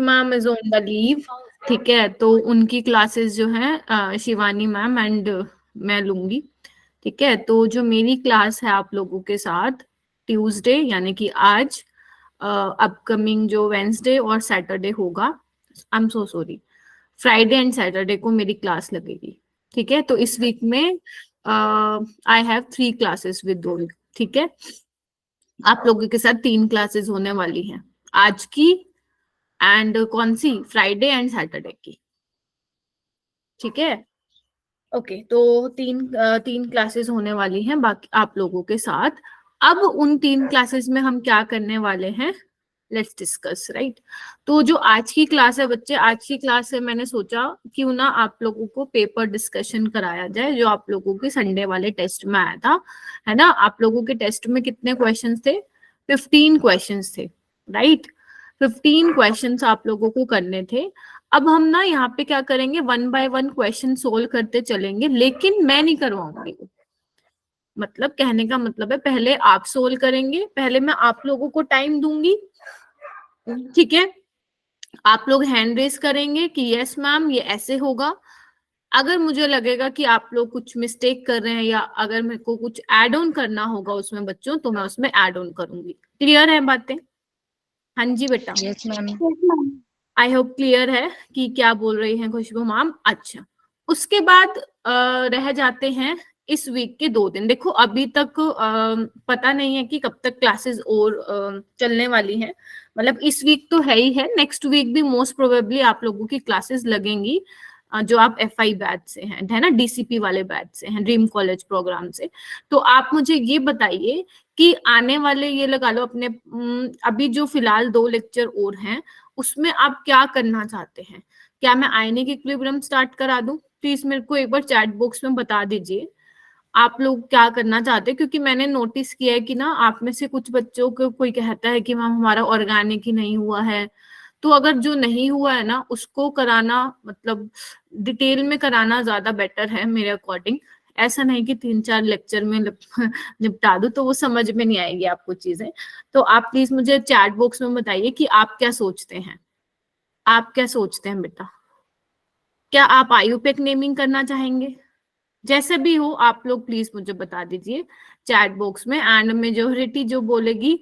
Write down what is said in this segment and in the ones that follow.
Ma'am is on the leave, ठीक है, तो उनकी क्लासेस जो हैं शिवानी मैम एंड मैं लूंगी, ठीक है। तो जो मेरी क्लास है आप लोगों के साथ ट्यूसडे यानी कि आज, अपकमिंग जो वेंसडे और सैटरडे होगा, I am so sorry, Friday and Saturday को मेरी क्लास लगेगी, ठीक है। तो इस वीक में आई हैव 3 क्लासेस विद दोल, ठीक है। आप लोगों के साथ 3 क्लासेस होने वाली हैं, आज की एंड कौन सी, फ्राइडे एंड सैटरडे की, ठीक है। ओके, तो तीन क्लासेस होने वाली हैं बाकी आप लोगों के साथ। अब उन 3 क्लासेस में हम क्या करने वाले हैं, लेट्स डिस्कस, राइट। तो जो आज की क्लास है बच्चे, आज की क्लास है, मैंने सोचा क्यों ना आप लोगों को पेपर डिस्कशन कराया जाए, जो आप लोगों के संडे वाले टेस्ट में आया था, है ना। आप लोगों के टेस्ट में कितने क्वेश्चंस थे, 15 क्वेश्चंस थे, राइट। 15 क्वेश्चंस आप लोगों को करने थे। अब हम ना यहाँ पे क्या करेंगे, 1 बाय 1 क्वेश्चन सोल्व करते चलेंगे, लेकिन मैं नहीं करवाऊंगी। मतलब कहने का मतलब है, पहले आप सोल्व करेंगे, पहले मैं आप लोगों को टाइम दूंगी, ठीक है। आप लोग हैंड रेस करेंगे कि यस मैम ये ऐसे होगा। अगर मुझे लगेगा कि आप लोग कुछ मिस्टेक कर रहे हैं या अगर मेरे को कुछ ऐड ऑन करना होगा उसमें बच्चों, तो मैं उसमें ऐड ऑन करूंगी। क्लियर है बातें? हाँ जी बेटा। Yes ma'am. I hope clear है कि क्या बोल रही हैं खुशबू मैम। अच्छा, उसके बाद रह जाते हैं इस वीक के 2 दिन। देखो अभी तक पता नहीं है कि कब तक क्लासेस और चलने वाली हैं। मतलब इस वीक तो है ही है, नेक्स्ट वीक भी मोस्ट प्रोबेबली आप लोगों की क्लासेस लगेंगी, जो आप FI बैच से हैं, है ना, DCP वाले बैच से हैं, ड्रीम कॉलेज प्रोग्राम से। तो आप मुझे ये बताइए कि आने वाले, ये लगा लो अपने, अभी जो फिलहाल 2 लेक्चर और हैं उसमें आप क्या करना चाहते हैं। क्या मैं आयनिक इक्विलिब्रियम स्टार्ट करा दूं? प्लीज मेरे को एक बार चैट बॉक्स में बता दीजिए आप लोग क्या करना चाहते हैं, क्योंकि मैंने नोटिस किया है कि ना आप में से कुछ बच्चों को कोई कहता है कि मैम हमारा ऑर्गेनिक ही नहीं हुआ है। तो अगर जो नहीं हुआ है ना उसको कराना, मतलब डिटेल में कराना ज्यादा बेटर है मेरे अकॉर्डिंग। ऐसा नहीं कि 3-4 लेक्चर में निपटा दूं, तो वो समझ में नहीं आएगी आपको चीजें। तो आप प्लीज मुझे चैट बॉक्स में बताइए कि आप क्या सोचते हैं। आप क्या सोचते हैं बेटा? क्या आप आयुपेक नेमिंग करना चाहेंगे? जैसे भी हो आप लोग प्लीज मुझे बता दीजिए चैट बॉक्स में, एंड मेजोरिटी जो बोलेगी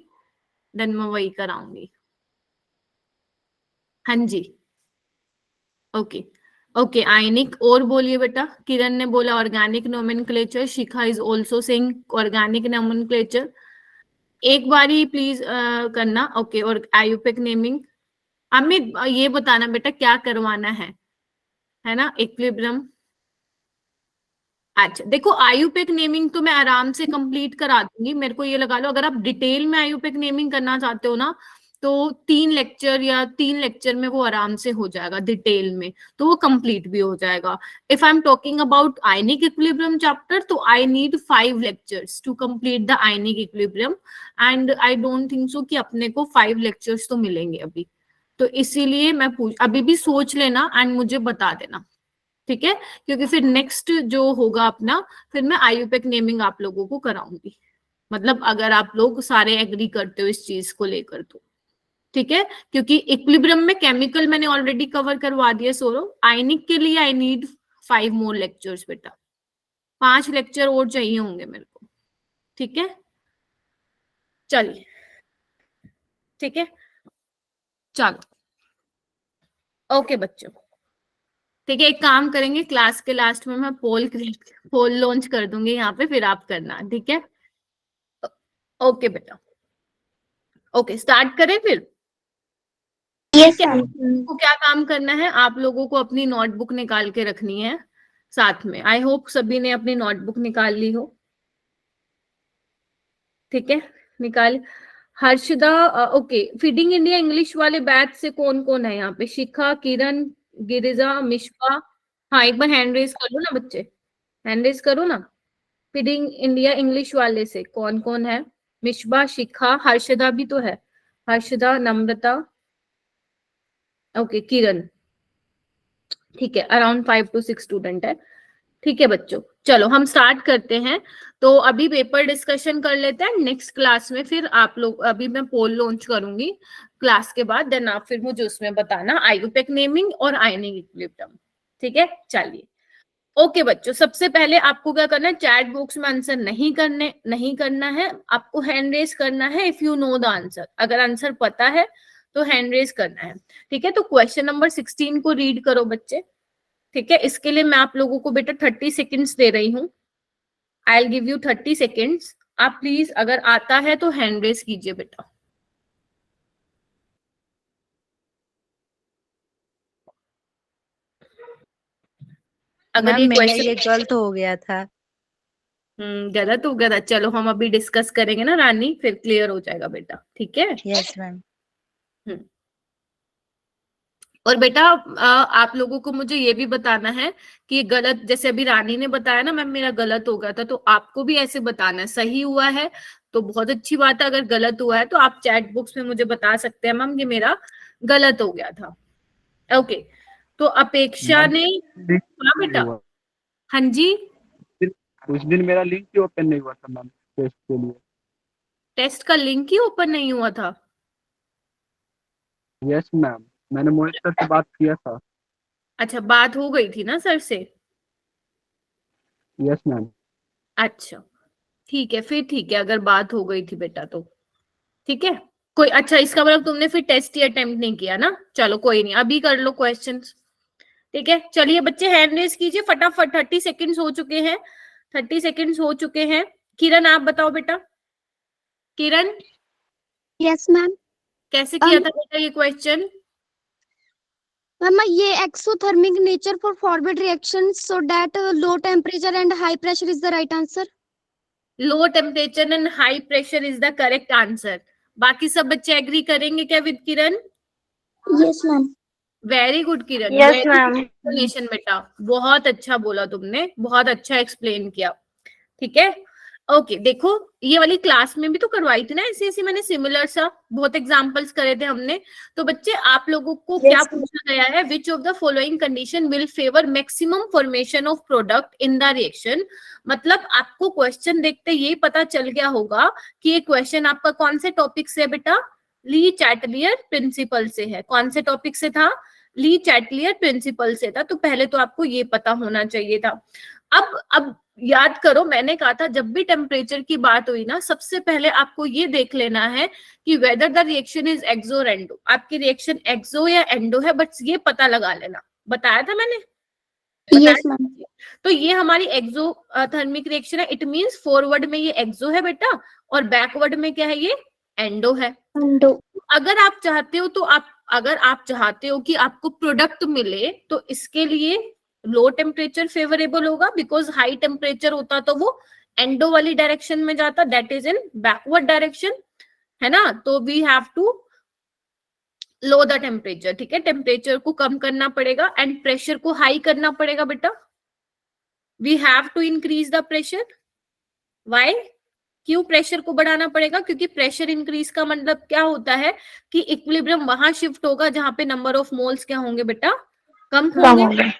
देन मैं वही कराऊंगी। हाँ जी, ओके। ओके आयनिक, और बोलिए बेटा। किरण ने बोला organic nomenclature, Shikha is also saying organic nomenclature. एक बार ही प्लीज करना, ओके। और आयुपेक नेमिंग, अमित ये बताना बेटा क्या करवाना है ना, इक्विलिब्रियम। अच्छा देखो, आयुपेक नेमिंग तो मैं आराम से कंप्लीट करा दूंगी, मेरे को ये लगा लो अगर आप डिटेल में आयुपेक नेमिंग करना चाहते हो ना, तो 3 लेक्चर में वो आराम से हो जाएगा डिटेल में, तो वो कंप्लीट भी हो जाएगा। If I am talking about ionic equilibrium chapter, तो I need 5 lectures to complete the ionic equilibrium, and I don't think so कि अपने को 5 लेक्चर्स तो मिलेंगे अभी। तो इसीलिए मैं अभी भी सोच लेना एंड मुझे बता देना, ठीक है। क्योंकि फिर नेक्स्ट जो होगा अपना, फिर मैं आयुपेक नेमिंग आप लोगों को कराऊंगी, मतलब अगर आप लोग सारे एग्री करते हो इस चीज को लेकर तो, ठीक है। क्योंकि इक्विलिब्रियम में केमिकल मैंने ऑलरेडी कवर करवा दिया सौरभ, आयनिक के लिए आई नीड 5 मोर लेक्चर्स बेटा, 5 लेक्चर और चाहिए होंगे मेरे को, ठीक है। चलिए, ठीक है, चलो, ओके बच्चों, ठीक है। एक काम करेंगे, क्लास के लास्ट में मैं पोल लॉन्च कर दूंगी यहाँ पे, फिर आप करना, ठीक है। ओके बेटा, ओके स्टार्ट करें फिर, ठीक है। को क्या काम करना है, आप लोगों को अपनी नोटबुक निकाल के रखनी है साथ में। आई होप सभी ने अपनी नोटबुक निकाल ली हो, ठीक है, निकाल। Harshada, okay, feeding India English वाले बैच से कौन कौन है यहाँ पे? शिखा, किरण, गिरिजा, मिश्पा। हाँ एक बार हैंड रेस कर लो ना बच्चे, हैंड रेस करो ना। फीडिंग इंडिया इंग्लिश वाले से कौन कौन है? मिश्बा, शिखा, हर्षदा भी तो है, हर्षदा, नम्रता, ओके, किरण, ठीक है। अराउंड 5 to 6 स्टूडेंट है, ठीक है बच्चों। चलो हम स्टार्ट करते हैं। तो अभी पेपर डिस्कशन कर लेते हैं, नेक्स्ट क्लास में फिर आप लोग, अभी मैं पोल लॉन्च करूंगी क्लास के बाद, देन आप फिर मुझे उसमें बताना आईयूपैक नेमिंग और आयनिंग इक्विलिब्रियम। ठीक है, चलिए। ओके बच्चों, सबसे पहले आपको क्या करना है, चैट बॉक्स में आंसर नहीं करना है, आपको हैंड रेज करना है if you know the answer. अगर आंसर पता है तो हैंड रेज करना है। ठीक है, तो क्वेश्चन नंबर 16 को रीड करो बच्चे। ठीक है, इसके लिए मैं आप लोगों को बेटा 30 सेकेंड्स दे रही हूँ। I will give you 30 seconds. आप प्लीज अगर आता है तो हैंड रेज कीजिए बेटा। अगर मैम ये मेरा ये क्वेश्चन गलत हो गया था। गलत हो गया था, चलो हम अभी डिस्कस करेंगे ना रानी, फिर क्लियर हो जाएगा बेटा। ठीक है। Yes ma'am. हम्म। और बेटा आप लोगों को मुझे ये भी बताना है कि गलत, जैसे अभी रानी ने बताया ना मैम मेरा गलत हो गया था, तो आपको भी ऐसे बताना है। सही हुआ है तो बहुत अच्छी बात है, अगर गलत हुआ है तो आप चैट बॉक्स में मुझे बता सकते हैं मैम ये मेरा गलत हो गया था। ओके, तो अपेक्षा मैम ने, लिंक हाँ नहीं बेटा। हुआ। हाँ जी, उस दिन मेरा लिंक ही ओपन नहीं हुआ था मैम, टेस्ट के लिए। टेस्ट का लिंक ही ओपन नहीं हुआ था। यस मैम, मैंने मोहित सर से बात किया था। अच्छा, बात हो गई थी ना सर से? Yes ma'am. अच्छा, ठीक है फिर, ठीक है अगर बात हो गई थी बेटा तो ठीक है। कोई, अच्छा इसका मतलब तुमने फिर टेस्ट ही अटेम्प्ट नहीं किया ना, चलो कोई नहीं, अभी कर लो क्वेश्चंस। ठीक है, चलिए बच्चे हैंड रेज कीजिए फटाफट, 30 सेकेंड्स हो चुके हैं, 30 सेकेंड्स हो चुके हैं। किरण आप बताओ बेटा। किरण, यस मैम। कैसे किया था बेटा ये क्वेश्चन? मैम ये exothermic nature for forward reaction so that low temperature and high pressure is the right answer. Low temperature and high pressure is the correct answer. बाकी सब बच्चे एग्री करेंगे क्या with Kiran? Yes ma'am. Very good Kiran, yes very good ma'am. Explanation बेटा, बहुत अच्छा बोला तुमने, बहुत अच्छा एक्सप्लेन किया। ठीक है, ओके। देखो ये वाली क्लास में भी तो करवाई थी ना ऐसी ऐसी, मैंने सिमिलर सा बहुत एग्जांपल्स करे थे हमने। तो बच्चे आप लोगों को क्या पूछा गया है, which of the following condition will favour maximum formation of product in the reaction. मतलब आपको क्वेश्चन देखते ये पता चल गया होगा कि ये क्वेश्चन आपका कौन से टॉपिक से है बेटा, ली चैटलियर प्रिंसिपल से है। कौन से टॉपिक से था? ली चैटलियर प्रिंसिपल से था। तो पहले तो आपको ये पता होना चाहिए था। अब याद करो, मैंने कहा था जब भी टेम्परेचर की बात हुई ना, सबसे पहले आपको ये देख लेना है कि वेदर द रिएक्शन इज एक्सो और एंडो। आपकी रिएक्शन एक्सो या एंडो है, बट ये पता लगा लेना। बताया था मैंने, बताया यस मैम। था? तो ये हमारी एक्सो थर्मिक रिएक्शन है, इट मींस फॉरवर्ड में ये एक्सो है बेटा, और बैकवर्ड में क्या है, ये एंडो है। अगर आप चाहते हो तो अगर आप चाहते हो कि आपको प्रोडक्ट मिले तो इसके लिए लो टेम्परेचर फेवरेबल होगा, बिकॉज हाई टेम्परेचर होता तो वो एंडो वाली डायरेक्शन में जाता, that is in backward direction, है ना। तो we have to low the temperature. ठीक है, टेम्परेचर को कम करना पड़ेगा एंड प्रेशर को हाई करना पड़ेगा बेटा। We have to increase the pressure. Why? क्यों प्रेशर को बढ़ाना पड़ेगा? क्योंकि प्रेशर इंक्रीज का मतलब क्या होता है कि इक्विलिब्रियम वहां शिफ्ट होगा जहां पे नंबर ऑफ मोल्स क्या होंगे बेटा, कम होंगे।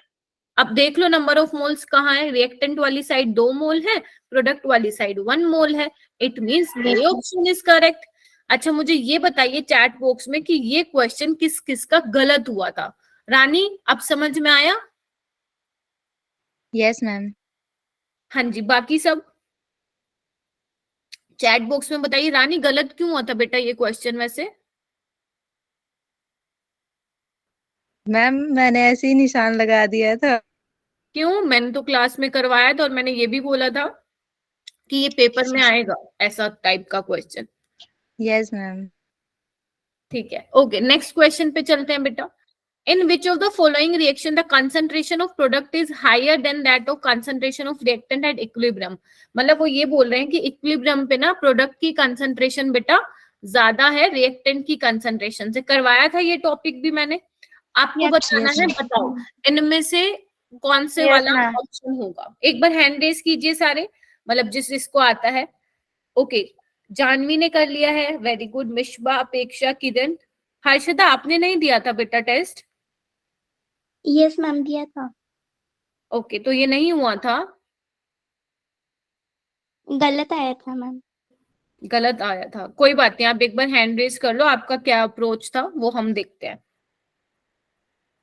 अब देख लो नंबर ऑफ मोल्स कहाँ है, रिएक्टेंट वाली साइड 2 मोल है, प्रोडक्ट वाली साइड 1 मोल है, it means A option is correct. अच्छा मुझे ये बताइए चैट बॉक्स में कि ये क्वेश्चन किस किस का गलत हुआ था। रानी अब समझ में आया? Yes ma'am. हाँ जी, बाकी सब चैट बॉक्स में बताइए रानी गलत क्यों हुआ था बेटा ये क्वेश्चन वैसे? मैम मैंने ऐसे ही निशान लगा दिया था। क्यों? मैंने तो क्लास में करवाया था और मैंने ये भी बोला था कि ये पेपर में आएगा ऐसा टाइप का क्वेश्चन। Yes ma'am. ठीक है, ओके नेक्स्ट क्वेश्चन पे चलते हैं बेटा। In which of the following reaction the concentration of product is higher than that of concentration of reactant at equilibrium. मतलब वो ये बोल रहे हैं कि इक्विलिब्रियम पे ना प्रोडक्ट की कंसंट्रेशन बेटा ज्यादा है रिएक्टेंट की कंसंट्रेशन से। करवाया था ये टॉपिक भी मैंने। आपको बताना है, बताओ इनमें से कौन से वाला ऑप्शन होगा। एक बार हैंड रेस कीजिए सारे, मतलब जिस जिसको आता है। ओके, जानवी ने कर लिया है, वेरी गुड। मिशबा, अपेक्षा, किरण, हर्षदा आपने नहीं दिया था बेटा टेस्ट? यस मैम दिया था। ओके, तो ये नहीं हुआ था। गलत आया था मैम। गलत आया था, कोई बात नहीं, आप एक बार हैंड रेज कर लो, आपका क्या अप्रोच था वो हम देखते हैं।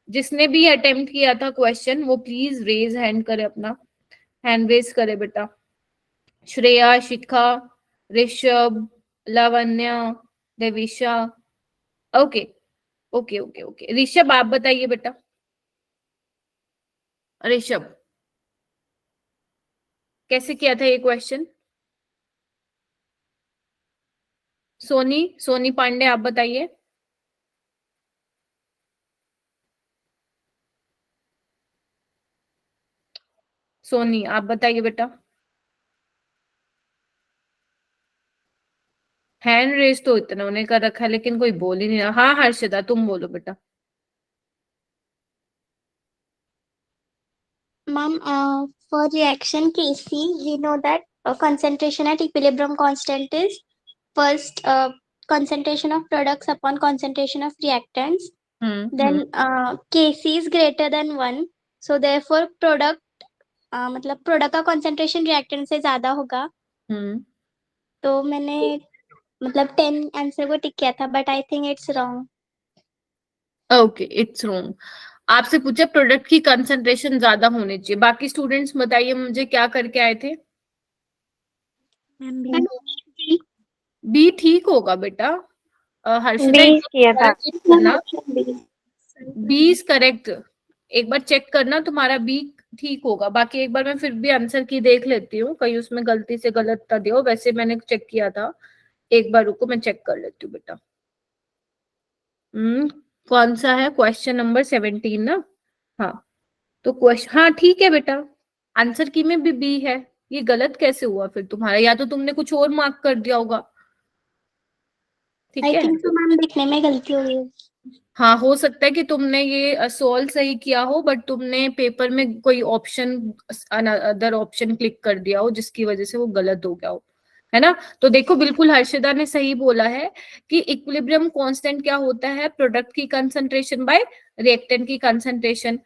जिसने भी अटेम्प्ट किया था क्वेश्चन वो प्लीज रेज हैंड करे, अपना हैंड रेज करे बेटा। Shreya, Shikha, Rishabh, Lavanya, Devisha. Okay okay okay okay, Rishabh आप बताइए बेटा। ऋषभ, कैसे किया था ये क्वेश्चन? सोनी, सोनी पांडे आप बताइए। सोनी आप बताइए बेटा। हैंड रेज तो इतना उन्हें कर रखा है लेकिन कोई बोल ही नहीं रहा। हाँ हर्षिता तुम बोलो बेटा। Ma'am, for reaction Kc, we know that concentration at equilibrium constant is first concentration of products upon concentration of reactants. Then Kc is greater than 1. So therefore product मतलब प्रोडक्ट का concentration reactant से ज्यादा होगा. तो मैंने मतलब 10 answer को टिक किया था, but I think it's wrong. Okay it's wrong. आपसे पूछा प्रोडक्ट की कंसंट्रेशन ज्यादा होनी चाहिए। बाकी स्टूडेंट्स बताइए मुझे क्या करके आए थे? बी ठीक होगा बेटा। हर्षिता एक किया था। चेक करना, बी इज करेक्ट। एक बार चेक करना तुम्हारा बी ठीक होगा। बाकी एक बार मैं फिर भी आंसर की देख लेती हूँ, कहीं उसमें गलती से गलत था दिया हो। वैसे मैंने चेक किया था, एक बार रुको मैं चेक कर लेती हूँ बेटा। कौन सा है? क्वेश्चन नंबर 17 ना? हाँ तो क्वेश्चन, हाँ ठीक है बेटा, आंसर की में भी बी है। ये गलत कैसे हुआ फिर तुम्हारा? या तो तुमने कुछ और मार्क कर दिया होगा। ठीक आई है, थिंक तो मैम लिखने में गलती हो गई. हाँ हो सकता है कि तुमने ये सोल्व सही किया हो बट तुमने पेपर में कोई ऑप्शन, अदर ऑप्शन क्लिक कर दिया हो जिसकी वजह से वो गलत हो गया हो, है ना? तो देखो बिल्कुल हर्षिता ने सही बोला है कि इक्विलिब्रियम कांस्टेंट क्या होता है? प्रोडक्ट की कंसंट्रेशन बाय रिएक्टेंट की कंसंट्रेशन।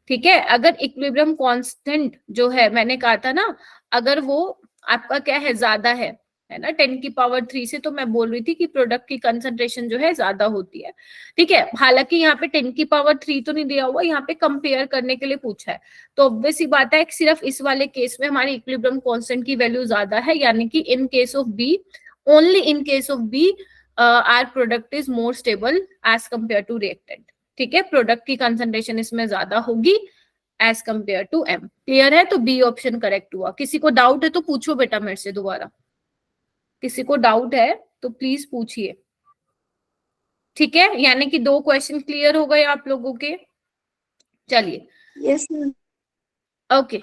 ठीक है, अगर इक्विलिब्रियम कांस्टेंट जो है, मैंने कहा था ना, अगर वो आपका क्या है, ज्यादा है ना 10 की पावर 3 से, तो मैं बोल रही थी कि प्रोडक्ट की कंसंट्रेशन जो है ज्यादा होती है। ठीक है, हालांकि यहाँ पे 10 की पावर 3 तो नहीं दिया हुआ, यहाँ पे कंपेयर करने के लिए पूछा है। तो ऑब्वियस ही बात है, सिर्फ इस वाले केस में हमारी इक्विलिब्रियम कांस्टेंट की वैल्यू ज्यादा है, यानी कि in case of B, only in case of B our product is more stable as compared to reactant. ठीक है, प्रोडक्ट की कंसंट्रेशन इसमें ज्यादा होगी as compared to M. Clear है? तो बी ऑप्शन करेक्ट हुआ। किसी को डाउट है तो पूछो बेटा मेरे से दोबारा। किसी को डाउट है तो प्लीज पूछिए। ठीक है, यानी कि 2 क्वेश्चन क्लियर हो गए आप लोगों के। चलिए, यस. ओके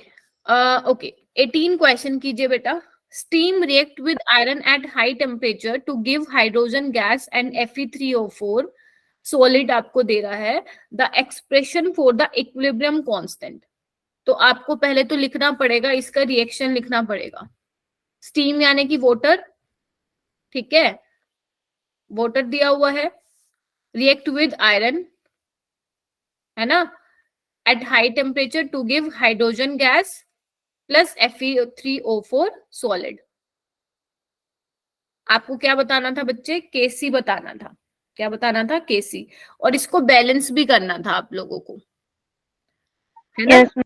ओके 18 क्वेश्चन कीजिए बेटा। Steam react with iron at high temperature to give hydrogen gas and Fe3O4 solid आपको दे रहा है। The expression for the equilibrium constant. तो आपको पहले तो लिखना पड़ेगा, इसका रिएक्शन लिखना पड़ेगा। स्टीम यानी कि वाटर, ठीक है, वाटर दिया हुआ है, रिएक्ट विद आयरन, है ना, at high temperature to give hydrogen gas plus Fe3O4 solid. आपको क्या बताना था बच्चे? केसी बताना था। क्या बताना था? केसी। और इसको बैलेंस भी करना था आप लोगों को, है ना? Yes,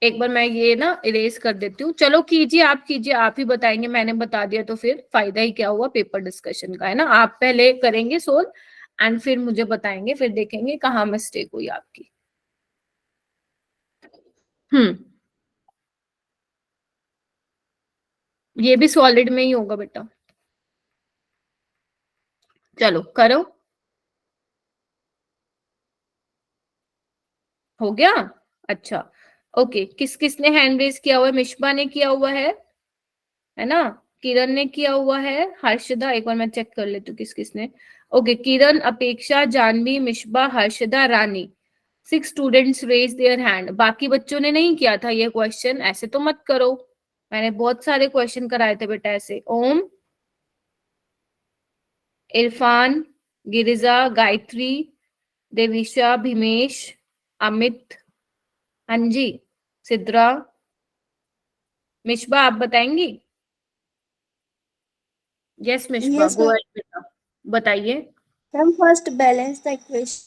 एक बार मैं ये ना इरेज कर देती हूँ। चलो कीजिए, आप कीजिए, आप ही बताएंगे। मैंने बता दिया तो फिर फायदा ही क्या हुआ पेपर डिस्कशन का, है ना? आप पहले करेंगे सोल्व एंड फिर मुझे बताएंगे, फिर देखेंगे कहाँ मिस्टेक हुई आपकी। ये भी सॉलिड में ही होगा बेटा। चलो करो, हो गया? अच्छा ओके, किस किसने हैंड रेज किया हुआ है? मिशबा ने किया हुआ है ना? किरण ने किया हुआ है, हर्षदा, एक बार मैं चेक कर लेती हूँ किस किसने। ओके, किरण, अपेक्षा, जानवी, मिशबा, हर्षदा, रानी। 6 स्टूडेंट्स रेज देयर हैंड। बाकी बच्चों ने नहीं किया था ये क्वेश्चन, ऐसे तो मत करो। मैंने बहुत सारे क्वेश्चन कराए थे बेटा ऐसे। ओम, इरफान, गिरिजा, गायत्री, देविशा, भीमेश, अमित, अंजी, सिद्रा, मिशबा आप बताएंगी? यस मिश्रा, Yes, गो ma'am. अहेड बेटा, बताइए। Ma'am, first balance the equation.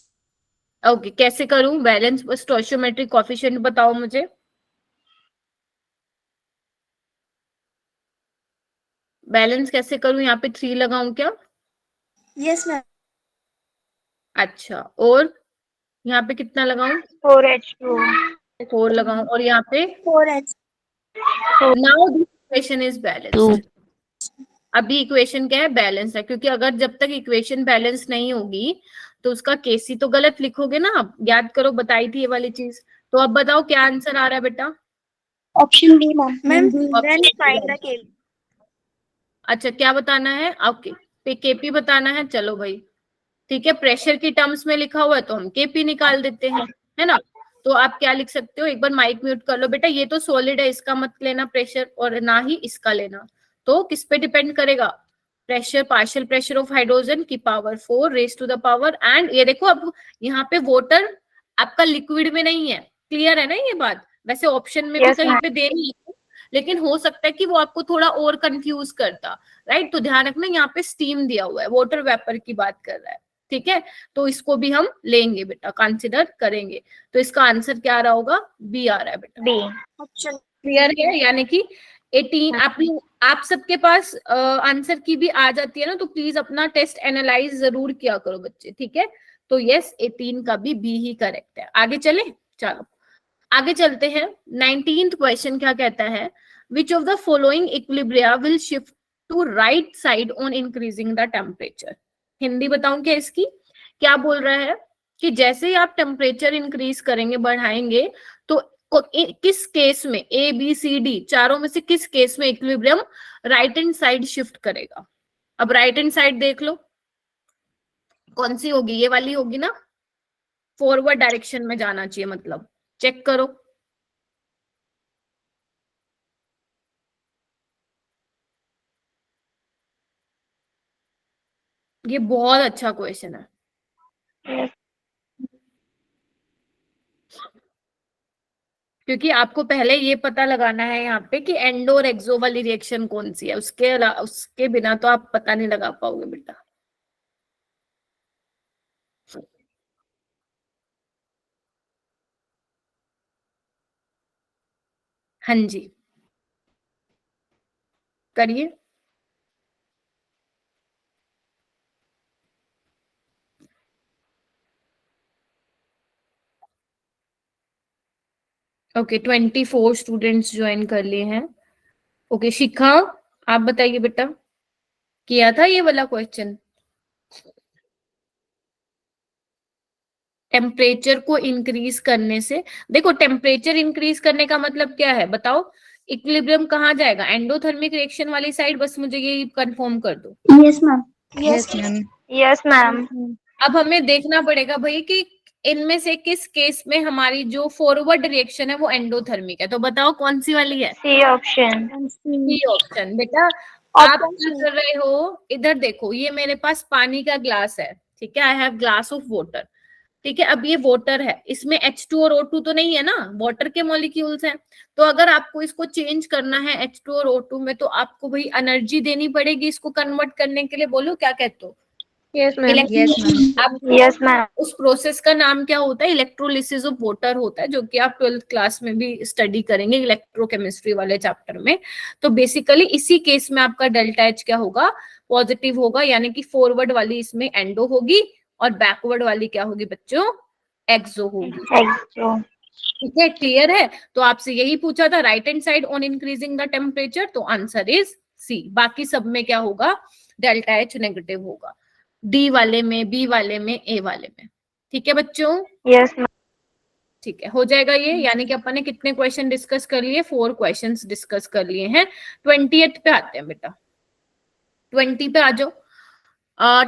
Okay, कैसे करूं बैलेंस? स्टोइचियोमेट्रिक कोएफिशिएंट बताओ मुझे। बैलेंस कैसे करूं? यहाँ पे 3 लगाऊं क्या? Yes, ma'am. अच्छा, और यहाँ पे कितना लगाऊं? 4H2. 4 लगाऊं, और यहाँ पे 4H. Now this equation is balanced. अभी इक्वेशन क्या है? बैलेंस है, क्योंकि अगर जब तक इक्वेशन बैलेंस नहीं होगी तो उसका केसी तो गलत लिखोगे ना आप। याद करो, बताई थी ये वाली चीज। तो अब बताओ क्या आंसर आ रहा है बेटा? Option B, ma'am. Ma'am, Option then B find है। the K. अच्छा, क्या बताना है? ओके, केपी बताना है। चलो भाई, ठीक है, प्रेशर की टर्म्स में लिखा हुआ है तो हम केपी निकाल देते हैं, है ना। तो आप क्या लिख सकते हो? एक बार माइक म्यूट कर लो बेटा। ये तो सॉलिड है, इसका मत लेना प्रेशर, और ना ही इसका लेना। तो किस पे डिपेंड करेगा? Pressure, partial pressure of hydrogen की power 4 raise to the power, and ये देखो अब यहाँ पे वाटर आपका लिक्विड में नहीं है। क्लियर है ना ये बात? वैसे ऑप्शन में भी Yes, कहीं ma'am. पे दे नहीं है, लेकिन हो सकता है कि वो आपको थोड़ा और कंफ्यूज करता। राइट, तो ध्यान रखना, यहाँ पे स्टीम दिया हुआ है, वाटर वेपर की बात कर रहा है, ठीक है। तो इसको भी हम लेंगे बेटा, कंसिडर करेंगे। तो इसका आंसर क्या आ रहा होगा? बी आ रहा है बेटा। B. Option. क्लियर है? यानी कि 18 आप सबके पास आंसर की भी आ जाती है ना, तो प्लीज अपना टेस्ट एनालाइज जरूर किया करो बच्चे, ठीक है। तो यस, 18 का भी बी ही करेक्ट है। आगे चले, चलो आगे चलते हैं। 19th क्वेश्चन क्या कहता है? Which of the following equilibria will shift to right side on increasing the temperature? Hindi बताऊं क्या इसकी? क्या बोल रहा है कि जैसे ही आप टेम्परेचर इंक्रीज करेंगे, बढ़ाएंगे, तो किस केस में, ए बी सी डी चारों में से किस केस में equilibrium right hand side shift करेगा? अब राइट हैंड साइड देख लो, कौन सी होगी? ये वाली होगी ना, फॉरवर्ड डायरेक्शन में जाना चाहिए, मतलब चेक करो। ये बहुत अच्छा क्वेश्चन है, क्योंकि आपको पहले ये पता लगाना है यहाँ पे कि एंडो और एक्सो वाली रिएक्शन कौन सी है। उसके बिना तो आप पता नहीं लगा पाओगे बेटा। हाँ जी, करिए। ओके, 24 स्टूडेंट्स ज्वाइन कर लिए हैं। ओके, शिखा आप बताइए बेटा, किया था ये वाला क्वेश्चन? टेम्परेचर को इंक्रीज करने से, देखो टेम्परेचर इंक्रीज करने का मतलब क्या है बताओ? इक्विलिब्रियम कहाँ जाएगा? एंडोथर्मिक रिएक्शन वाली साइड। बस मुझे ये कंफर्म कर दो। Yes, ma'am. Yes, ma'am. Yes, ma'am. अब हमें देखना पड़ेगा भाई कि इनमें से किस केस में हमारी जो फॉरवर्ड रिएक्शन है वो एंडोथर्मिक है। तो बताओ कौन सी वाली है? C option. C option. बेटा आप क्या कर रहे हो? इधर देखो, ये मेरे पास पानी का ग्लास है, ठीक है, I have glass of water, ठीक है। अब ये वाटर है, इसमें H2 और O2 तो नहीं है ना, वाटर के मॉलिक्यूल्स हैं। तो अगर आपको इसको चेंज करना है H2 और O2 में, तो आपको भाई एनर्जी देनी पड़ेगी इसको कन्वर्ट करने के लिए। बोलो क्या कहते हो? Yes, ma'am. Yes, ma'am. अब Yes, ma'am. उस प्रोसेस का नाम क्या होता है? इलेक्ट्रोलिसिस ऑफ वाटर होता है, जो कि आप 12th क्लास में भी स्टडी करेंगे इलेक्ट्रोकेमिस्ट्री वाले चैप्टर में। तो बेसिकली इसी केस में आपका डेल्टा H क्या होगा? पॉजिटिव होगा, यानी कि फॉरवर्ड वाली इसमें एंडो होगी और बैकवर्ड वाली क्या होगी बच्चों? एक्सो होगी। Exo. ठीक है, क्लियर है? तो आपसे यही पूछा था, right hand side on increasing the temperature, तो आंसर इज सी। बाकी सब में क्या होगा? डेल्टा H नेगेटिव होगा, डी वाले में, बी वाले में, ए वाले में। ठीक है बच्चों? Yes, ma'am. ठीक है, हो जाएगा ये। यानी कि अपन ने कितने क्वेश्चन डिस्कस कर लिए? 4 क्वेश्चंस डिस्कस कर लिए हैं। 20th पे आते हैं बेटा, 20 पे आ जाओ।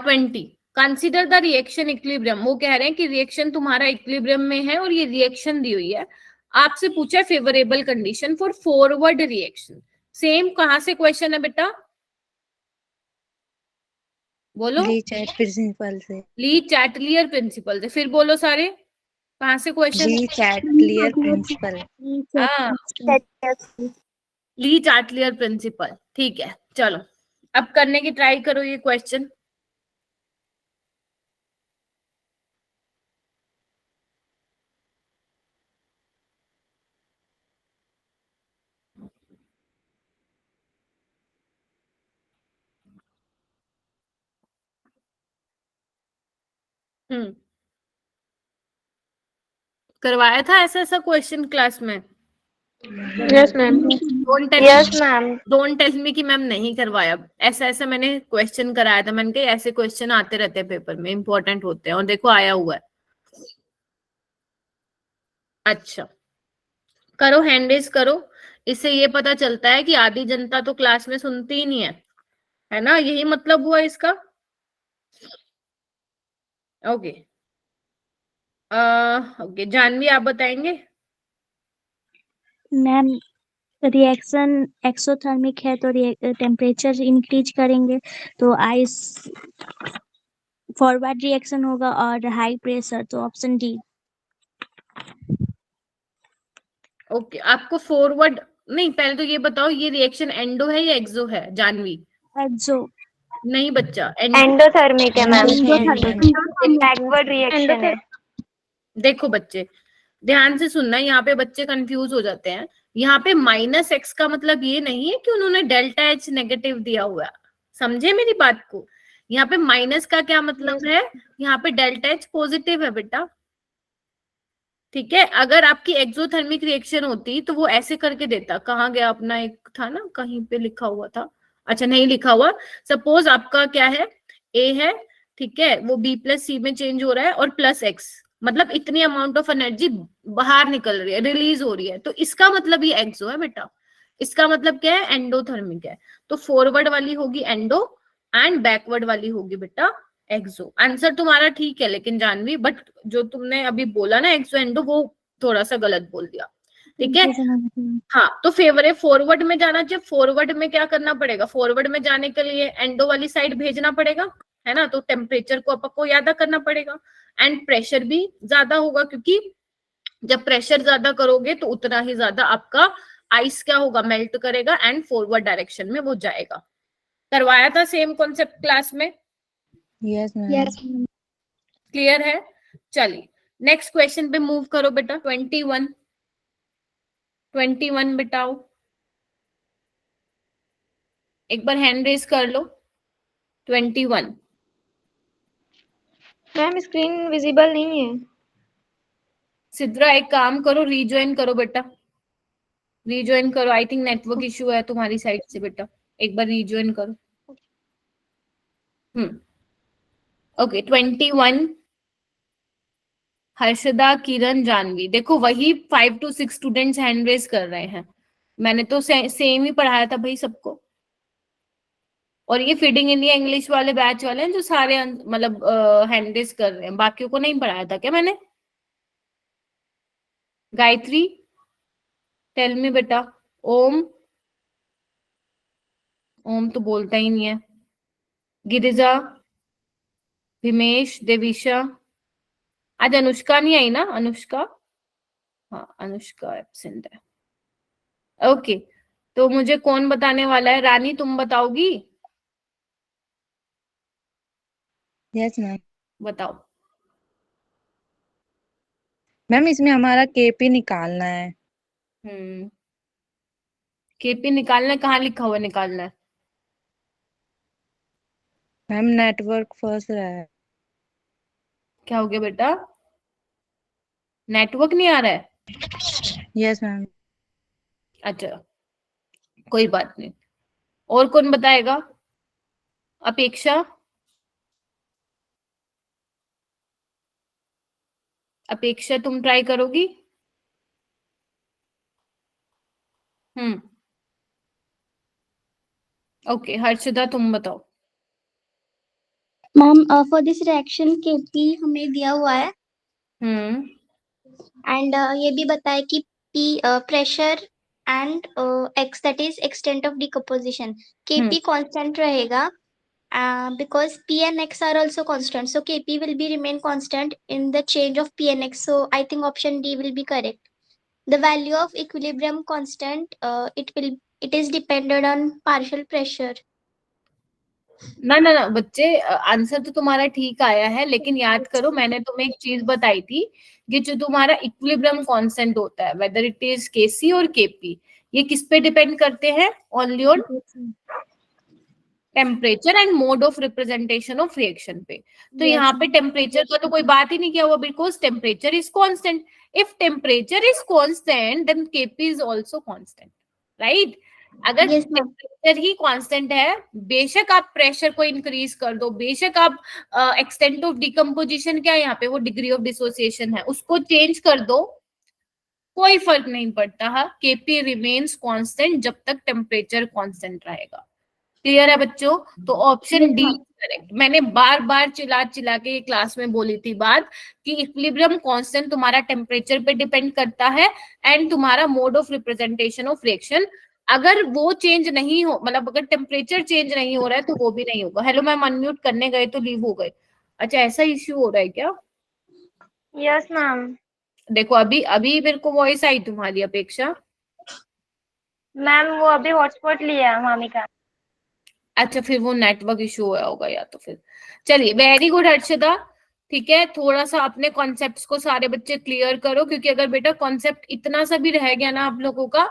20, कंसिडर द रिएक्शन इक्विलिब्रियम। वो कह रहे हैं कि रिएक्शन तुम्हारा इक्विलिब्रियम में है और ये रिएक्शन दी हुई है। आपसे पूछा है favourable condition for forward reaction. Same कहां से क्वेश्चन है बेटा? बोलो। ली चैट प्रिंसिपल से। ली चैटलियर प्रिंसिपल से। फिर बोलो सारे, कहां से क्वेश्चन? ली चैटलियर प्रिंसिपल। हाँ, ली चैटलियर प्रिंसिपल। ठीक है, चलो अब करने की ट्राई करो ये क्वेश्चन। करवाया था ऐसा ऐसा क्वेश्चन क्लास में? Yes, ma'am. Yes, ma'am. Don't tell me कि मैम नहीं करवाया। ऐसा ऐसा मैंने क्वेश्चन कराया था, मैंने कहा ऐसे क्वेश्चन आते रहते हैं पेपर में, इंपॉर्टेंट होते हैं, और देखो आया हुआ है। अच्छा, करो, हैंड रेज करो। इससे ये पता चलता है कि आधी जनता तो क्लास में सुनती ही नहीं है ना? यही मतलब हुआ इसका। ओके, ओके जानवी आप बताएंगे? मैम रिएक्शन एक्सोथर्मिक है तो टेम्परेचर इंक्रीज करेंगे तो आइस फॉरवर्ड रिएक्शन होगा, और हाई प्रेशर तो ऑप्शन डी। ओके, आपको फॉरवर्ड नहीं, पहले तो ये बताओ ये रिएक्शन एंडो है या एक्सो है जानवी? एक्सो। नहीं बच्चा, Endothermic है मैम. Endothermic. Backward reaction है. देखो बच्चे ध्यान से सुनना, यहाँ पे बच्चे कंफ्यूज हो जाते हैं। यहाँ पे -x का मतलब ये नहीं है कि उन्होंने डेल्टा H नेगेटिव दिया हुआ है, समझे मेरी बात को? यहाँ पे माइनस का क्या मतलब है, यहाँ पे डेल्टा H पॉजिटिव है बेटा, ठीक है? अगर आपकी एक्सोथर्मिक रिएक्शन होती तो वो ऐसे करके देता। कहाँ गया अपना, एक था ना कहीं पे लिखा हुआ था, अच्छा नहीं लिखा हुआ। सपोज आपका क्या है, ए है, ठीक है, वो B + C में चेंज हो रहा है और +x, मतलब इतनी अमाउंट ऑफ एनर्जी बाहर निकल रही है, रिलीज हो रही है, तो इसका मतलब ये एक्सो है बेटा। इसका मतलब क्या है, एंडोथर्मिक है। तो फॉरवर्ड वाली होगी एंडो एंड बैकवर्ड वाली होगी बेटा एक्सो। आंसर तुम्हारा ठीक है लेकिन जानवी, बट जो तुमने अभी बोला ना एक्सो एंडो, वो थोड़ा सा गलत बोल दिया, ठीक है? हाँ, तो फेवर है फॉरवर्ड में जाना चाहिए। फॉरवर्ड में क्या करना पड़ेगा, फॉरवर्ड में जाने के लिए एंडो वाली साइड भेजना पड़ेगा, है ना? तो टेम्परेचर को आपको ज्यादा करना पड़ेगा एंड प्रेशर भी ज्यादा होगा, क्योंकि जब प्रेशर ज्यादा करोगे तो उतना ही ज्यादा आपका आइस क्या होगा, मेल्ट करेगा एंड फॉरवर्ड डायरेक्शन में वो जाएगा। करवाया था सेम कॉन्सेप्ट क्लास में? Yes ma'am. यस। क्लियर है? चलिए नेक्स्ट क्वेश्चन पे मूव करो बेटा। 21 बिटाओ, एक बार हैंड रेज कर लो। 21। मैम स्क्रीन विजिबल नहीं है. सिद्रा एक काम करो, रीज्वाइन करो बेटा, रीज्वाइन करो। आई थिंक नेटवर्क इशू है तुम्हारी साइड से बेटा, एक बार रीज्वाइन करो। ओके 21। हर्षदा, किरण, जानवी, देखो वही 5 to 6 स्टूडेंट्स हैंड रेज कर रहे हैं। मैंने तो सेम ही पढ़ाया था भाई सबको, और ये फीडिंग इंडिया इंग्लिश वाले बैच वाले हैं जो सारे मतलब हैंड रेज कर रहे हैं, बाकियों को नहीं पढ़ाया था क्या मैंने? गायत्री टेल मी बेटा। ओम, ओम तो बोलता ही नहीं है। गिरिजा, हिमेश, देविशा, आज अनुष्का नहीं आई ना? अनुष्का, हाँ अनुष्का एब्सेंट है। ओके, तो मुझे कौन बताने वाला है? रानी तुम बताओगी? Yes ma'am. बताओ। मैम इसमें हमारा केपी निकालना है। केपी निकालना है, कहाँ लिखा हुआ निकालना है? मैम नेटवर्क फंस रहा है। क्या हो गया बेटा, नेटवर्क नहीं आ रहा है? Yes ma'am. अच्छा कोई बात नहीं, और कौन बताएगा? अपेक्षा, अपेक्षा तुम ट्राई करोगी? ओके हर्षदा तुम बताओ। Ma'am for this reaction Kp हमें दिया हुआ है एंड ये भी बताया कि P pressure and X that is extent of decomposition. Kp constant रहेगा because P and X are also constant, so Kp will be remain constant in the change of P and X, so I think option D will be correct. The value of equilibrium constant it is dependent on partial pressure. ना ना ना बच्चे, answer तो तुम्हारा ठीक आया है, लेकिन याद करो मैंने तुम्हें एक चीज बताई थी कि जो तुम्हारा इक्विलिब्रियम कांस्टेंट होता है, वेदर इट इज केसी और केपी, ये किस पे डिपेंड करते हैं? Only on temperature and mode of representation of reaction पे। तो यहाँ पे टेम्परेचर का तो कोई बात ही नहीं किया हुआ, because temperature is constant. If temperature is constant then KP is also constant, right? अगर Yes, ma'am. टेम्परेचर ही कांस्टेंट है, बेशक आप प्रेशर को इंक्रीज कर दो, बेशक आप एक्सटेंट ऑफ डिकम्पोजिशन, क्या है यहाँ पे, वो डिग्री ऑफ डिसोसिएशन है, उसको चेंज कर दो, कोई फर्क नहीं पड़ता। केपी रिमेन्स कांस्टेंट जब तक टेम्परेचर कांस्टेंट रहेगा। क्लियर है बच्चों? तो ऑप्शन डी करेक्ट। मैंने बार बार चिल्ला चिल्ला के क्लास में बोली थी बात कि इक्विलिब्रियम कांस्टेंट तुम्हारा टेम्परेचर पे डिपेंड करता है एंड तुम्हारा mode of representation of reaction. अगर वो चेंज नहीं हो, मतलब अगर टेम्परेचर चेंज नहीं हो रहा है तो वो भी नहीं होगा। हेलो मैम, अनम्यूट करने गए तो लीव हो गए। अच्छा, ऐसा इश्यू हो रहा है क्या? Yes ma'am. देखो अभी अभी मेरे को वॉइस आई तुम्हारी अपेक्षा। मैम वो अभी हॉटस्पॉट लिया मामी का। अच्छा, फिर वो नेटवर्क इशू हुआ होगा या तो फिर। चलिए, वेरी गुड हर्षदा। ठीक है, थोड़ा सा अपने कॉन्सेप्ट्स को सारे बच्चे क्लियर करो, क्योंकि अगर बेटा कॉन्सेप्ट इतना सा भी रह गया ना आप लोगों का,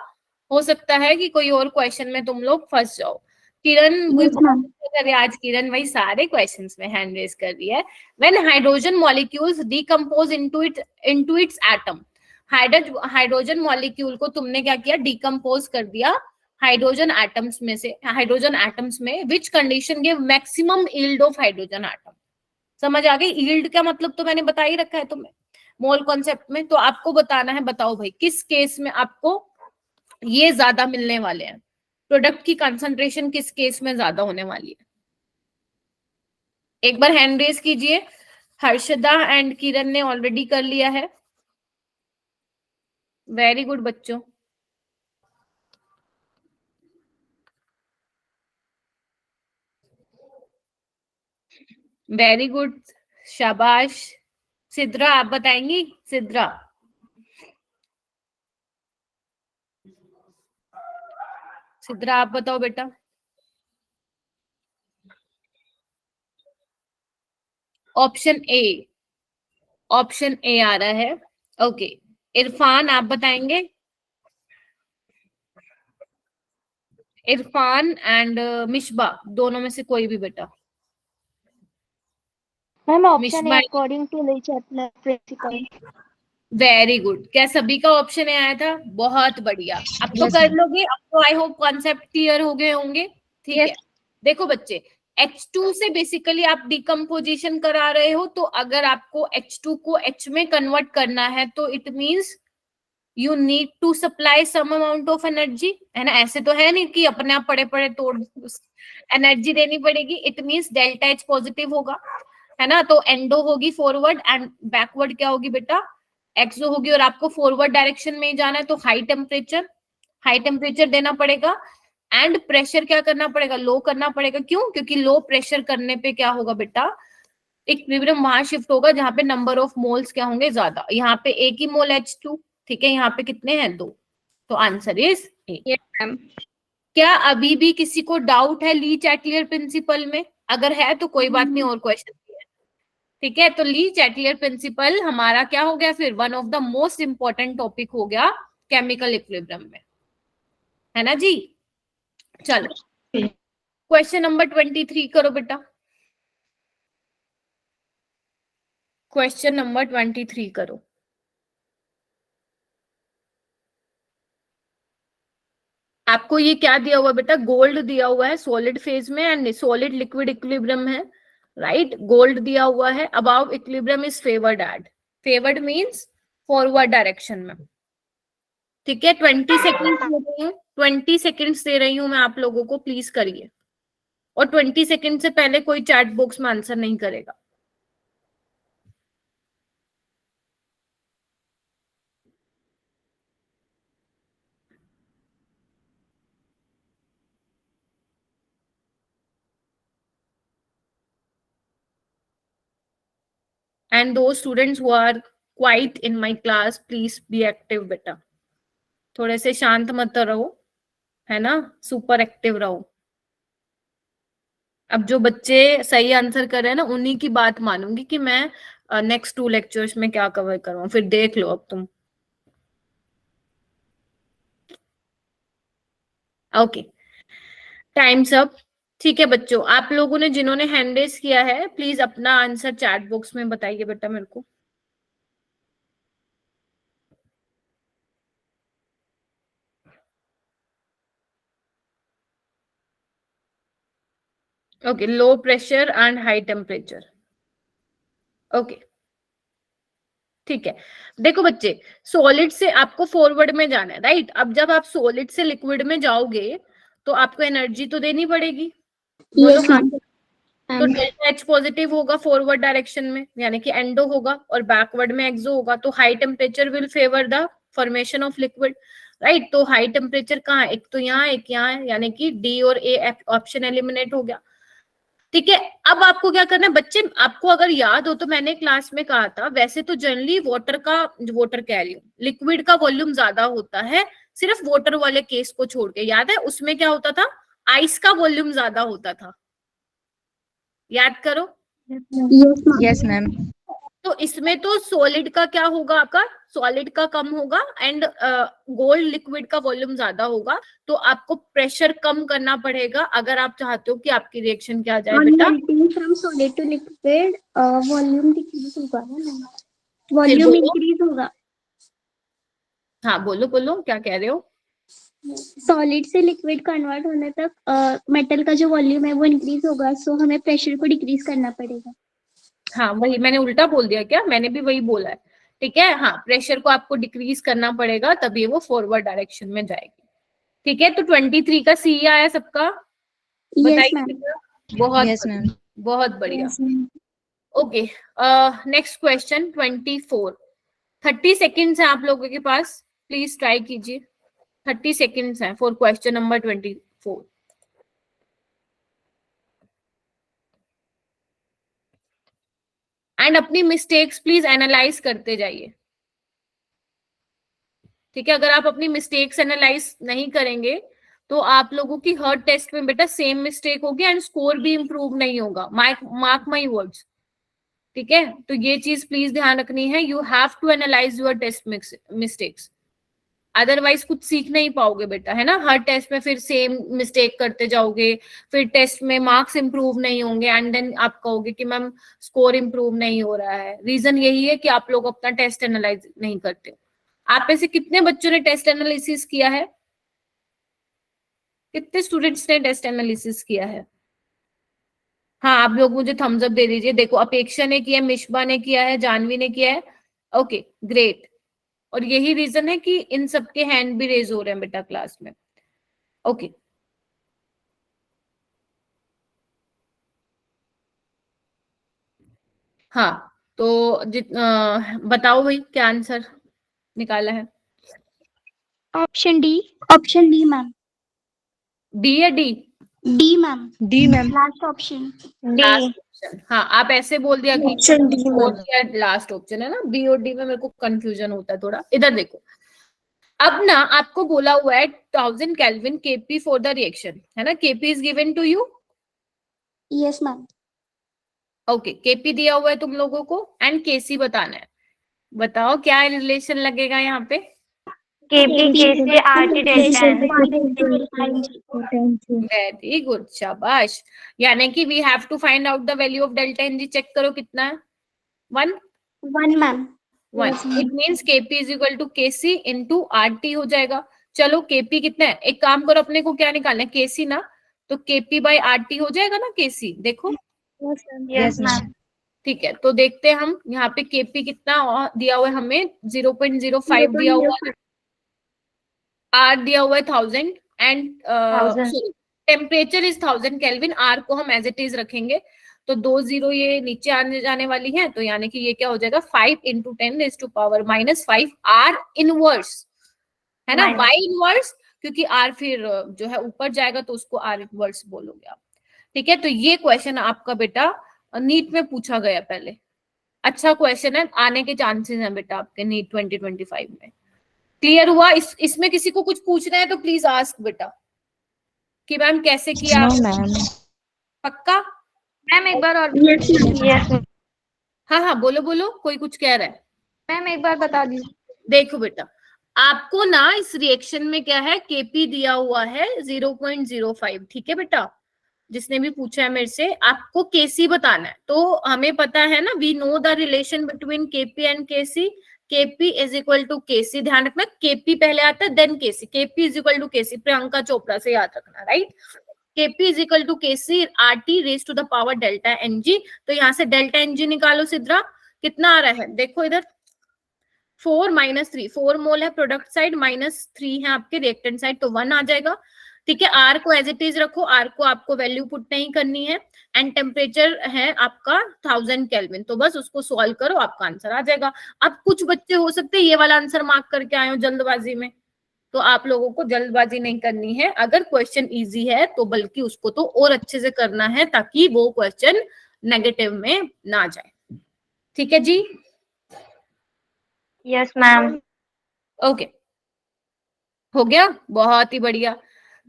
हो सकता है कि कोई और क्वेश्चन में तुम लोग फंस जाओ। किरण, Yes, ma'am. आज किरण भाई सारे क्वेश्चंस में हैंड रेज कर रही है। When hydrogen molecules decompose into its atom, hydrogen molecule को तुमने क्या किया? डिकम्पोज कर दिया हाइड्रोजन एटम्स में से, हाइड्रोजन एटम्स में, which condition give maximum yield of hydrogen atom. समझ आ गई? यील्ड का मतलब तो मैंने बता ही रखा है तुम्हें मोल कॉन्सेप्ट में। तो आपको बताना है, बताओ भाई किस केस में आपको ये ज्यादा मिलने वाले हैं, प्रोडक्ट की कंसंट्रेशन किस केस में ज्यादा होने वाली है? एक बार हैंड रेज कीजिए। हर्षदा एंड किरण ने ऑलरेडी कर लिया है। वेरी गुड बच्चों। वेरी गुड, शाबाश। सिद्रा, आप बताएंगी? सिद्रा, सिद्रा आप बताओ बेटा। ऑप्शन ए, ऑप्शन ए आ रहा है। ओके, इरफान आप बताएंगे? इरफान एंड मिशबा, दोनों में से कोई भी बेटा। Ma'am option Mishba, A according to Le Chatelier principle. Very good. क्या सभी का ऑप्शन ए आया था? बहुत बढ़िया। अब तो कर लोगे, अब तो आई होप कॉन्सेप्ट क्लियर हो गए होंगे। ठीक है, देखो बच्चे, H2 से बेसिकली आप डिकम्पोजिशन करा रहे हो, तो अगर आपको H2 को H में कन्वर्ट करना है तो it means you need to supply some amount of energy, है ना? ऐसे तो है नहीं कि अपने आप पड़े पड़े तोड़, एनर्जी देनी पड़ेगी। It means delta H positive होगा, है ना? तो एंडो होगी फॉरवर्ड एंड बैकवर्ड क्या होगी बेटा? एक्सो होगी। और आपको फॉरवर्ड डायरेक्शन में ही जाना है तो हाई टेम्परेचर देना पड़ेगा। एंड प्रेशर क्या करना पड़ेगा? लो करना पड़ेगा। क्यों? क्योंकि लो प्रेशर करने पे क्या होगा बेटा? इक्विलिब्रियम वहां शिफ्ट होगा जहां पे नंबर ऑफ मोल्स क्या होंगे? ज्यादा। यहाँ पे एक ही मोल H2, ठीक है, यहाँ पे कितने हैं? 2। तो answer is a. Yes, ma'am. क्या अभी भी किसी को डाउट है ली चैटलियर प्रिंसिपल में? अगर है तो कोई बात नहीं, और क्वेश्चन है। ठीक है, तो ली चैटलियर प्रिंसिपल हमारा क्या हो गया फिर? One of the most important topic हो गया केमिकल इक्विलिब्रियम में, है ना जी? चलो, क्वेश्चन नंबर 23 करो बेटा। क्वेश्चन नंबर 23 करो। आपको ये क्या दिया हुआ बेटा? गोल्ड दिया हुआ है सॉलिड फेज में एंड सॉलिड लिक्विड इक्विलिब्रियम है, राइट? गोल्ड दिया हुआ है। About equilibrium is favoured at, favoured means forward direction में। ठीक है, 20 सेकेंड्स दे रही हूँ, 20 सेकेंड्स दे रही हूँ मैं आप लोगों को, प्लीज करिए। और 20 सेकेंड से पहले कोई चैट बॉक्स में आंसर नहीं करेगा। And those students who are quiet in my class, please be active बेटा। थोड़े से शांत मत रहो, है ना? सुपर एक्टिव रहो। अब जो बच्चे सही आंसर कर रहे हैं ना, उन्हीं की बात मानूंगी कि मैं नेक्स्ट 2 लेक्चर्स में क्या कवर करूँ, फिर देख लो अब तुम। Okay, times up. ठीक है बच्चों, आप लोगों ने जिन्होंने हैंड रेस किया है प्लीज अपना आंसर चैट बॉक्स में बताइए बेटा मेरे को। Okay, low pressure and high temperature. Okay ठीक है, देखो बच्चे, सॉलिड से आपको फॉरवर्ड में जाना है, राइट। अब जब आप सॉलिड से लिक्विड में जाओगे तो आपको एनर्जी तो देनी पड़ेगी, बोलो Yes, हाँ। ma'am. तो डेल्टा एच पॉजिटिव होगा फॉरवर्ड डायरेक्शन में, यानी कि एंडो होगा, और बैकवर्ड में एक्सो होगा। तो high temperature will favour the formation of liquid, right. तो हाई टेम्परेचर कहाँ है, एक तो यहाँ एक यहाँ है, यानी कि डी और ए ऑप्शन एलिमिनेट हो गया। ठीक है, अब आपको क्या करना है बच्चे, आपको अगर याद हो तो मैंने क्लास में कहा था, वैसे तो जनरली वाटर कह रही हूँ, लिक्विड का वॉल्यूम ज्यादा होता है, सिर्फ वाटर वाले केस को छोड़ के। याद है उसमें क्या होता था, आइस का वॉल्यूम ज्यादा होता था, याद करो। Yes, ma'am. Yes ma'am. तो इसमें तो सॉलिड का क्या होगा, आपका सॉलिड का कम होगा एंड गोल्ड लिक्विड का वॉल्यूम ज्यादा होगा। तो आपको प्रेशर कम करना पड़ेगा अगर आप चाहते हो कि आपकी रिएक्शन क्या जाए On बेटा। melting from solid to liquid, volume decrease होगा ना ma'am? फिर Volume बोलो, increase होगा. हाँ बोलो बोलो क्या कह रहे हो। सॉलिड से लिक्विड कन्वर्ट होने तक मेटल का जो वॉल्यूम है वो इंक्रीज होगा, सो हमें प्रेशर को डिक्रीज करना पड़ेगा. हाँ वही मैंने उल्टा बोल दिया क्या, मैंने भी वही बोला है। ठीक है, हाँ प्रेशर को आपको डिक्रीज करना पड़ेगा तभी वो फॉरवर्ड डायरेक्शन में जाएगी। ठीक है, तो 23 का सी आया सबका, Yes, ma'am. बताइए। बहुत यस मैम। बहुत बढ़िया। Okay, next question 24। 30 सेकेंड्स है आप लोगों के पास, प्लीज ट्राई कीजिए। 30 सेकेंड्स है फॉर क्वेश्चन नंबर 24। एंड अपनी मिस्टेक्स प्लीज एनालाइज करते जाइए। ठीक है, अगर आप अपनी मिस्टेक्स एनालाइज नहीं करेंगे तो आप लोगों की हर टेस्ट में बेटा सेम मिस्टेक होगी एंड स्कोर भी इंप्रूव नहीं होगा, मार्क माई वर्ड्स। ठीक है, तो ये चीज प्लीज ध्यान रखनी है, you have to analyse your test mistakes, otherwise कुछ सीख नहीं पाओगे बेटा, है ना। हर टेस्ट में फिर सेम मिस्टेक करते जाओगे, फिर टेस्ट में मार्क्स इंप्रूव नहीं होंगे एंड देन आप कहोगे कि मैम स्कोर इंप्रूव नहीं हो रहा है। रीजन यही है कि आप लोग अपना टेस्ट एनालाइज नहीं करते हो। आप में से कितने बच्चों ने टेस्ट एनालिसिस किया है, कितने स्टूडेंट्स ने टेस्ट एनालिसिस किया है। हाँ आप लोग मुझे थम्स अप दे दीजिए। देखो अपेक्षा ने किया, मिशबा ने किया है, जानवी ने किया है। ओके ग्रेट, और यही रीजन है कि इन सबके हैंड भी रेज हो रहे हैं बेटा क्लास में। ओके हाँ, तो बताओ भाई क्या आंसर निकाला है। Option D. Option D, ma'am. D या डी? D, ma'am. D ma'am. Last option. Last option, हाँ आप ऐसे बोल दिया कि Option D, ma'am. Last option है ना, बी और डी में मेरे को कंफ्यूजन होता है थोड़ा। इधर देखो, अब ना आपको बोला हुआ है 1000 kelvin KP for the reaction, है ना। KP is given to you. Yes, ma'am. Okay, KP दिया हुआ है तुम लोगों को एंड केसी बताना है। बताओ क्या रिलेशन लगेगा यहाँ पे। KP KC RT delta N. Very good, शाबाश। यानी कि we have to find out the value of delta N G. Check करो कितना है, 1 1, ma'am. 1। It means KP is equal to KC into RT हो जाएगा। चलो केपी कितना है, एक काम करो, अपने को क्या निकालना है, केसी ना, तो केपी बाई आरटी हो जाएगा ना केसी, देखो। Yes, ma'am. ठीक है, तो देखते हैं हम यहाँ पे केपी कितना दिया हुआ है हमें, 0.05 दिया हुआ है, आर दिया हुआ है 1000 and 1000. Temperature is 1000 kelvin. R को हम एज इट इज रखेंगे, तो 2 0 ये नीचे आने जाने वाली है, तो यानी कि ये क्या हो जाएगा 5 इंटू 10⁻⁻⁻5 आर इनवर्स, है ना, वाई इनवर्स, क्योंकि आर फिर जो है ऊपर जाएगा तो उसको आर इनवर्स बोलोगे आप। ठीक है, तो ये क्वेश्चन आपका बेटा नीट में पूछा गया पहले, अच्छा क्वेश्चन है, आने के चांसेस हैं बेटा आपके नीट 2025 में। क्लियर हुआ? इसमें किसी को कुछ पूछना है तो प्लीज आस्क बेटा कि मैम कैसे किया। No ma'am. पक्का? मैम एक बार और Yes, ma'am. यस हाँ हाँ, बोलो बोलो, कोई कुछ कह रहा है? मैम एक बार बता दीजिए। देखो बेटा, आपको ना इस रिएक्शन में क्या है, केपी दिया हुआ है 0.05, ठीक है बेटा? जिसने भी पूछा है मेरे से, आपको केसी बताना है। तो हमें पता है ना, we know the relation between KP and KC. KP is equal to KC, ध्यान रखना, केपी पहले आता है then KC. KP is equal to KC, Priyanka Chopra से याद रखना, right? KP is equal to KC RT raise to the power delta NG. तो यहाँ से डेल्टा एनजी निकालो सिद्रा, कितना आ रहा है देखो इधर, 4 - 3, 4 मोल है प्रोडक्ट साइड, -3 है आपके रिएक्टेंट साइड, तो 1 आ जाएगा, ठीक है? आर को एज इट इज रखो, आर को आपको वैल्यू पुट नहीं करनी है, एंड टेम्परेचर है आपका 1000 केल्विन, तो बस उसको सॉल्व करो, आपका आंसर आ जाएगा। अब कुछ बच्चे हो सकते हैं ये वाला आंसर मार्क करके आए हो जल्दबाजी में, तो आप लोगों को जल्दबाजी नहीं करनी है। अगर क्वेश्चन इजी है तो बल्कि उसको तो और अच्छे से करना है, ताकि वो क्वेश्चन नेगेटिव में ना जाए, ठीक है जी? Yes ma'am. ओके, हो गया, बहुत ही बढ़िया।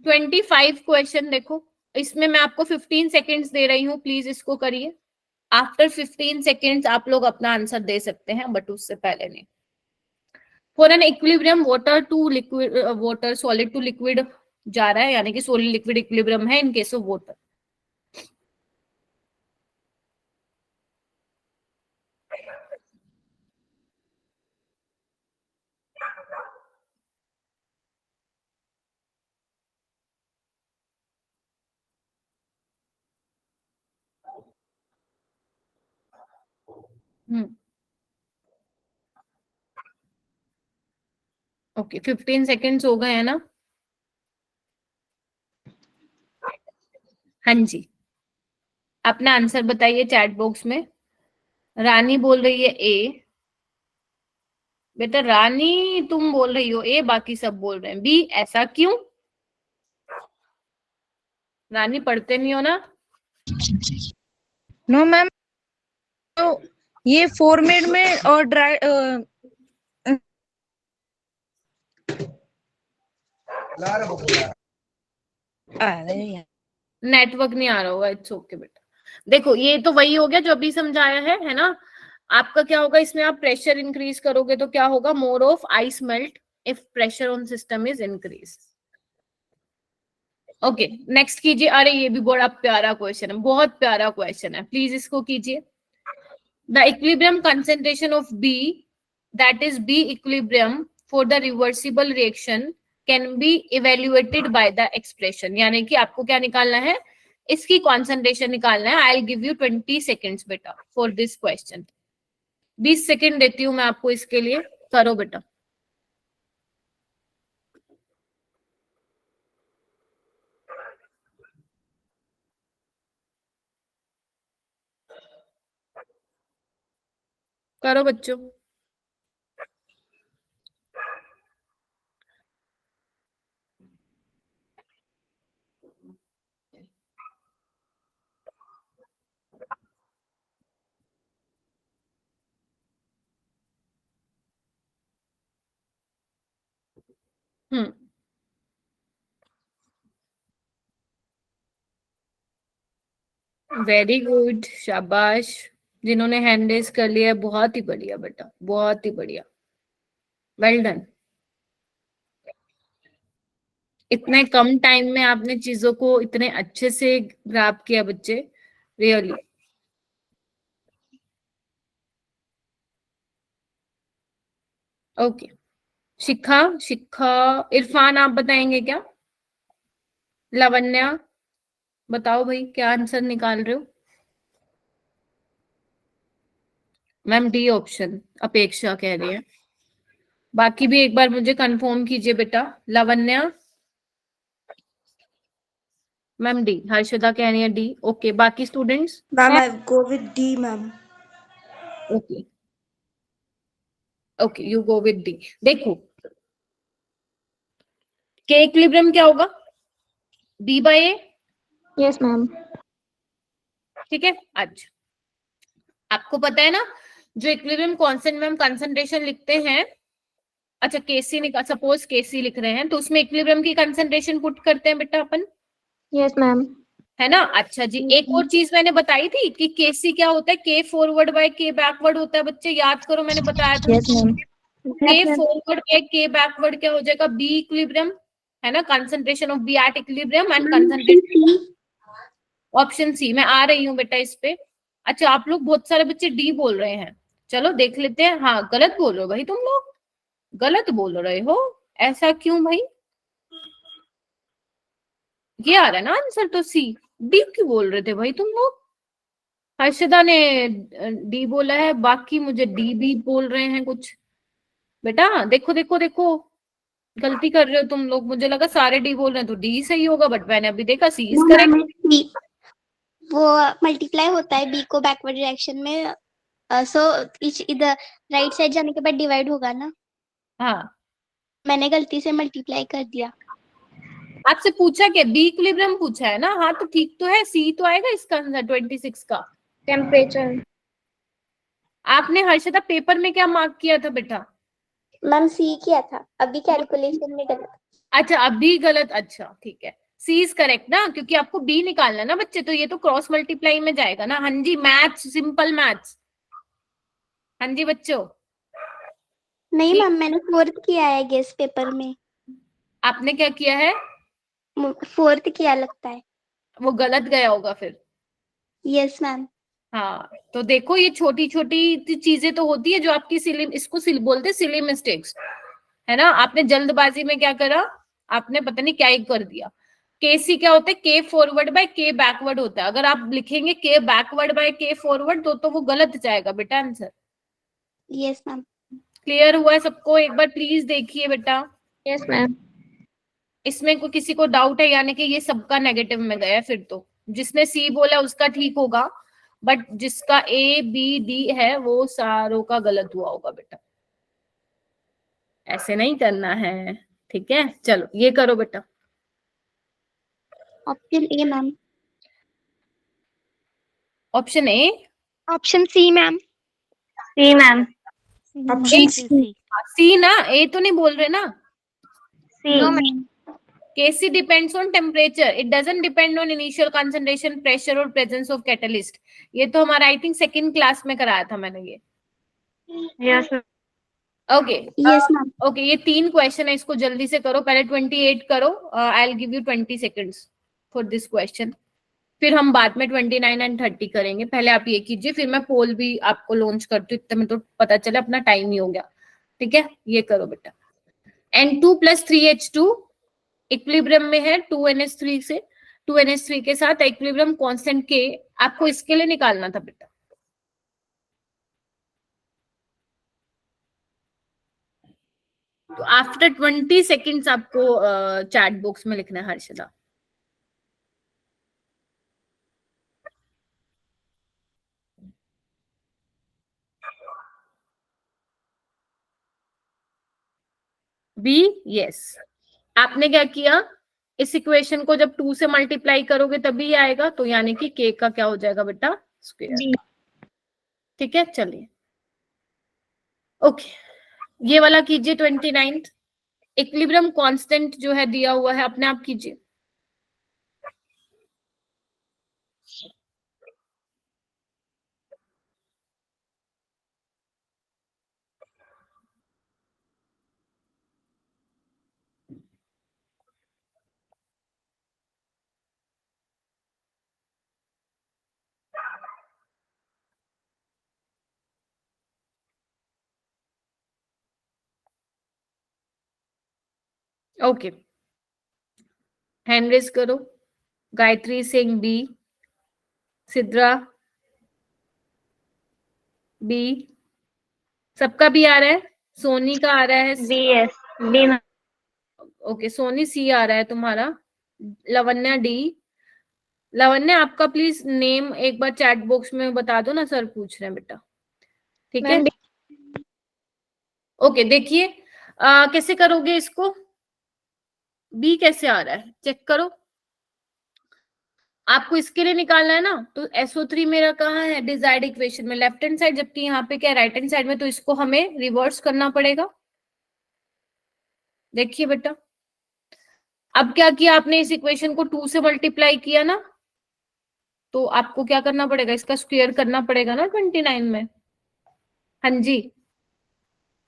25 क्वेश्चन देखो, इसमें मैं आपको 15 सेकेंड्स दे रही हूँ, प्लीज इसको करिए। आफ्टर 15 सेकेंड्स आप लोग अपना आंसर दे सकते हैं, बट उससे पहले नहीं। For an equilibrium water to liquid, water solid to liquid जा रहा है, यानी कि सॉलिड लिक्विड इक्विलिब्रियम है in case of water. Okay, 15 seconds हो गए हैं ना? हाँ जी, अपना आंसर बताइए चैट बॉक्स में। रानी बोल रही है ए। बेटा रानी तुम बोल रही हो ए, बाकी सब बोल रहे हैं बी, ऐसा क्यों? रानी पढ़ते नहीं हो ना? नो मैम, तो ये फॉर्मेट में और ड्राई अरे यार, नेटवर्क नहीं आ रहा होगा, इट्स ओके बेटा। देखो ये तो वही हो गया जो अभी समझाया है ना? आपका क्या होगा इसमें, आप प्रेशर इंक्रीज करोगे तो क्या होगा, more of ice melt if pressure on system is increase. Okay, next कीजिए। अरे ये भी बड़ा प्यारा क्वेश्चन है, बहुत प्यारा क्वेश्चन है, प्लीज इसको कीजिए। The equilibrium concentration of B, that is B equilibrium for the reversible reaction can be evaluated by the expression. यानी कि आपको क्या निकालना है, इसकी कॉन्सेंट्रेशन निकालना है। I will give you 20 seconds बेटा फॉर दिस क्वेश्चन। 20 सेकेंड देती हूँ मैं आपको इसके लिए, करो बेटा। करो बच्चों। वेरी गुड, शाबाश। जिन्होंने हैंड रेज कर लिया है, बहुत ही बढ़िया बेटा, बहुत ही बढ़िया, वेल डन। इतने कम टाइम में आपने चीजों को इतने अच्छे से ग्रैब किया बच्चे, रियली। ओके, शिखा, शिखा, इरफान आप बताएंगे क्या? लावण्या बताओ भाई, क्या आंसर निकाल रहे हो? मैम डी ऑप्शन अपेक्षा कह रही है। बाकी भी एक बार मुझे कंफर्म कीजिए बेटा। लावण्या मैम डी, हर्षदा कह रही है डी। ओके, बाकी students? Ma'am, I go with D, ma'am. Okay okay, you go with D. देखो के इक्विलिब्रियम क्या होगा, बी बाय ए, Yes, ma'am. ठीक है। अच्छा, आपको पता है ना जो इक्विलिब्रियम कांस्टेंट में हम कंसंट्रेशन लिखते हैं, अच्छा केसी निकाल, सपोज केसी लिख रहे हैं, तो उसमें इक्विलिब्रियम की कंसंट्रेशन पुट करते हैं बेटा अपन। Yes, ma'am. है ना। अच्छा जी, एक और चीज मैंने बताई थी कि केसी क्या होता है, के फॉरवर्ड बाय के बैकवर्ड होता है। बच्चे याद करो, मैंने बताया था। Yes ma'am. K forward by K backward क्या हो जाएगा, बी इक्विलिब्रियम, है ना, concentration of B at equilibrium and concentration. Option C, मैं आ रही हूँ बेटा इस पे। अच्छा, आप लोग बहुत सारे बच्चे डी बोल रहे हैं, चलो देख लेते हैं। हाँ, गलत बोल रहे हो भाई, तुम लोग गलत बोल रहे हो, ऐसा क्यों भाई? ये आ रहा है ना आंसर, तो सी। डी क्यों बोल रहे थे भाई तुम लोग? हर्षदा ने डी बोला है, बाकी मुझे डी भी बोल रहे हैं कुछ। बेटा देखो देखो देखो, गलती कर रहे हो तुम लोग। मुझे लगा सारे डी बोल रहे हैं तो डी सही होगा, बट मैंने अभी देखा सी इज करेक्ट। वो मल्टीप्लाई होता है बी को बैकवर्ड डायरेक्शन में, सो इधर राइट साइड जाने के बाद डिवाइड होगा ना। हाँ, मैंने गलती से मल्टीप्लाई कर दिया। आपसे पूछा क्या, बी इक्विलिब्रियम पूछा है ना। हाँ तो ठीक तो है, सी तो आएगा इसका आंसर 26 का। टेम्परेचर। आपने हर्षदा पेपर में क्या मार्क किया था बेटा? मैम सी किया था, अभी कैलकुलेशन में गलत। अच्छा, अभी गलत, अच्छा ठीक है। सी इज करेक्ट ना, क्योंकि आपको बी निकालना ना बच्चे, तो ये तो क्रॉस मल्टीप्लाई में जाएगा ना। हाँ जी, मैथ्स, सिंपल मैथ्स। हाँ जी बच्चों। नहीं ठीक। मैम, मैंने फोर्थ किया है गेस पेपर में। आपने क्या किया है? फोर्थ किया लगता है। वो गलत गया होगा फिर। Yes ma'am. हाँ, तो देखो ये छोटी छोटी चीजें तो होती है जो आपकी सिली, इसको बोलते हैं सिली मिस्टेक्स, है ना। आपने जल्दबाजी में क्या करा, आपने पता नहीं क्या ही कर दिया। केसी क्या होता है, के फॉरवर्ड बाय के बैकवर्ड होता है। अगर आप लिखेंगे के बैकवर्ड बाय के फॉरवर्ड तो वो गलत जाएगा बेटा आंसर। Yes ma'am. क्लियर हुआ है सबको? एक बार प्लीज देखिए बेटा। Yes ma'am. इसमें कोई किसी को डाउट है, यानी कि ये सबका नेगेटिव में गया है फिर तो। जिसने सी बोला उसका ठीक होगा, बट जिसका ए बी डी है वो सारों का गलत हुआ होगा बेटा। ऐसे नहीं करना है, ठीक है। चलो ये करो बेटा। Option A ma'am. Option A. Option C ma'am. C ma'am. Option C. C ना, ए तो नहीं बोल रहे ना। सी। No ma'am. Kc depends on temperature. It doesn't depend on initial concentration, pressure or presence of catalyst. ये तो हमारा आई थिंक सेकंड क्लास में कराया था मैंने ये। Yes. Okay yes ma'am. Okay, ये 3 क्वेश्चन है, इसको जल्दी से करो। पहले 28 करो, I will give you 20 seconds for this question. फिर हम बाद में 29 एंड 30 करेंगे। पहले आप ये कीजिए, फिर मैं पोल भी आपको लॉन्च करती हूँ। इतने में तो पता चले अपना टाइम ही हो गया। ठीक है, ये करो बेटा। N2 + 3H2 इक्विलिब्रियम में है 2NH3 से, 2NH3 के साथ इक्विलिब्रियम कांस्टेंट के। आपको इसके लिए निकालना था बेटा। तो आफ्टर 20 सेकेंड्स आपको चैट बॉक्स में लिखना है हर्षदा। B, yes. आपने क्या किया, इस इक्वेशन को जब 2 से मल्टीप्लाई करोगे तभी आएगा, तो यानी कि के का क्या हो जाएगा बेटा, स्क्वायर। ठीक है, चलिए ओके। ये वाला कीजिए 29। इक्विलिब्रियम कांस्टेंट जो है दिया हुआ है, अपने आप कीजिए। ओके, हैंड रेज करो। गायत्री सिंह बी, सिद्रा बी, सबका बी आ रहा है। सोनी का आ रहा है। B. Yes. B ma'am. Okay, Soni C आ रहा है तुम्हारा। लवन्या डी। लवन्या आपका प्लीज नेम एक बार चैट बॉक्स में बता दो ना, सर पूछ रहे हैं बेटा। ठीक है, ओके। देखिए कैसे करोगे इसको, बी कैसे आ रहा है चेक करो। आपको इसके लिए निकालना है ना, तो SO3 मेरा कहाँ है, डिजायर्ड इक्वेशन में लेफ्ट हैंड साइड, जबकि यहाँ पे क्या राइट हैंड साइड में, तो इसको हमें रिवर्स करना पड़ेगा। देखिए बेटा, अब क्या किया आपने, इस इक्वेशन को 2 से मल्टीप्लाई किया ना, तो आपको क्या करना पड़ेगा, इसका स्क्वायर करना पड़ेगा ना 29 में। हाँ जी,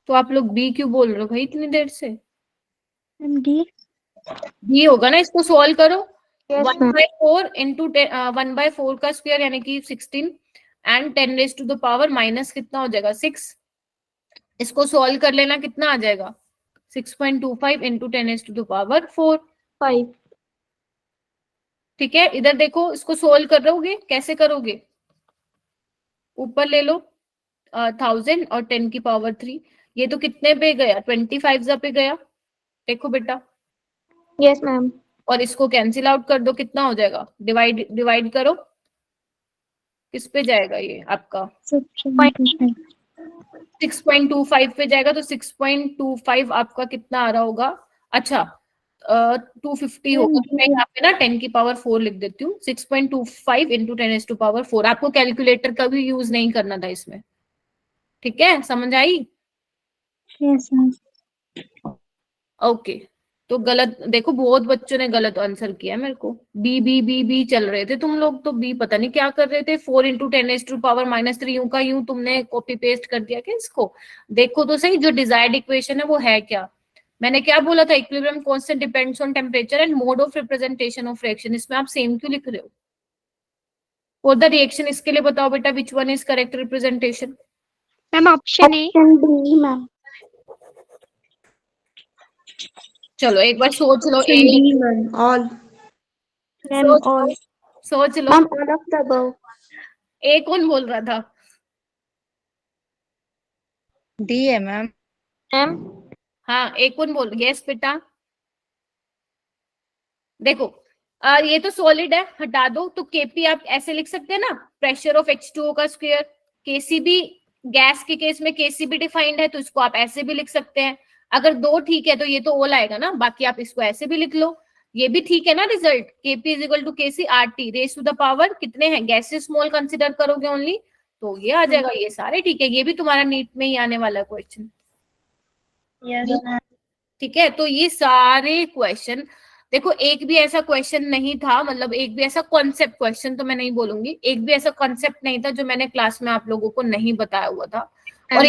तो आप लोग बी क्यों बोल रहे हो भाई इतनी देर से? Ma'am D. बी होगा ना, इसको सॉल्व करो। Yes, 1/4 इंटू 1/4 का स्क्वायर यानी कि 16 and 10 raise to the power minus कितना हो जाएगा 6। इसको सॉल्व कर लेना, कितना आ जाएगा 6.25 into 10 raise to the power 4। 5. ठीक है, इधर देखो, इसको सोल्व करोगे, कैसे करोगे, ऊपर ले लो 1000 और 10 की पावर 3, ये तो कितने पे गया 25 पे गया, देखो बेटा, Yes, ma'am. और इसको कैंसिल आउट कर दो, कितना हो जाएगा, डिवाइड डिवाइड करो, किस पे जाएगा ये आपका 6.25 पे जाएगा, तो 6.25 आपका कितना आ रहा होगा, अच्छा 250 होगा, तो मैं यहाँ पे ना 10 की पावर 4 लिख देती हूँ, 6.25 इंटू 10 टू पावर 4। आपको कैलकुलेटर का भी यूज नहीं करना था इसमें, ठीक है, समझ आई? Yes ma'am. ओके, तो गलत देखो, बहुत बच्चों ने गलत आंसर किया मेरे को, बी बी बी बी चल रहे थे तुम लोग, तो बी पता नहीं क्या कर रहे थे, 4 इंटू 10 टू पावर -3 यूं का यूं तुमने कॉपी पेस्ट कर दिया क्या इसको? देखो तो सही, जो डिजायर्ड इक्वेशन है वो है क्या। मैंने क्या बोला था, equilibrium constant depends on temperature and mode of representation of reaction, इसमें आप सेम क्यों लिख रहे हो? फॉर द रिएक्शन, इसके लिए बताओ बेटा which one is correct representation. Ma'am, option A. Option B, ma'am. चलो एक बार सोच लो, Option D, ma'am. All. Ma'am सोच और लो, सोच लो, Ma'am, all of the above. ए कौन बोल रहा था? डी है मैम। Ma'am. हाँ, एक कौन बोल, यस बेटा, देखो ये तो सॉलिड है, हटा दो, तो केपी आप ऐसे लिख सकते हैं ना, प्रेशर ऑफ H2O का स्क्वायर। केसीबी, गैस के केस में केसीबी डिफाइंड है, तो इसको आप ऐसे भी लिख सकते हैं। अगर दो ठीक है तो ये तो ओल आएगा ना, बाकी आप इसको ऐसे भी लिख लो, ये भी ठीक है ना result. KP is equal to KC R T raise to the power, कितने हैं, गैसेस स्मॉल कंसिडर करोगे ओनली, तो ये आ जाएगा, ये सारे ठीक है, ये भी तुम्हारा नीट में ही आने वाला क्वेश्चन। Yes, ma'am. ठीक है, तो ये सारे क्वेश्चन देखो, एक भी ऐसा क्वेश्चन नहीं था, मतलब एक भी ऐसा कॉन्सेप्ट, क्वेश्चन तो मैं नहीं बोलूंगी, एक भी ऐसा कॉन्सेप्ट नहीं था जो मैंने क्लास में आप लोगों को नहीं बताया हुआ था। और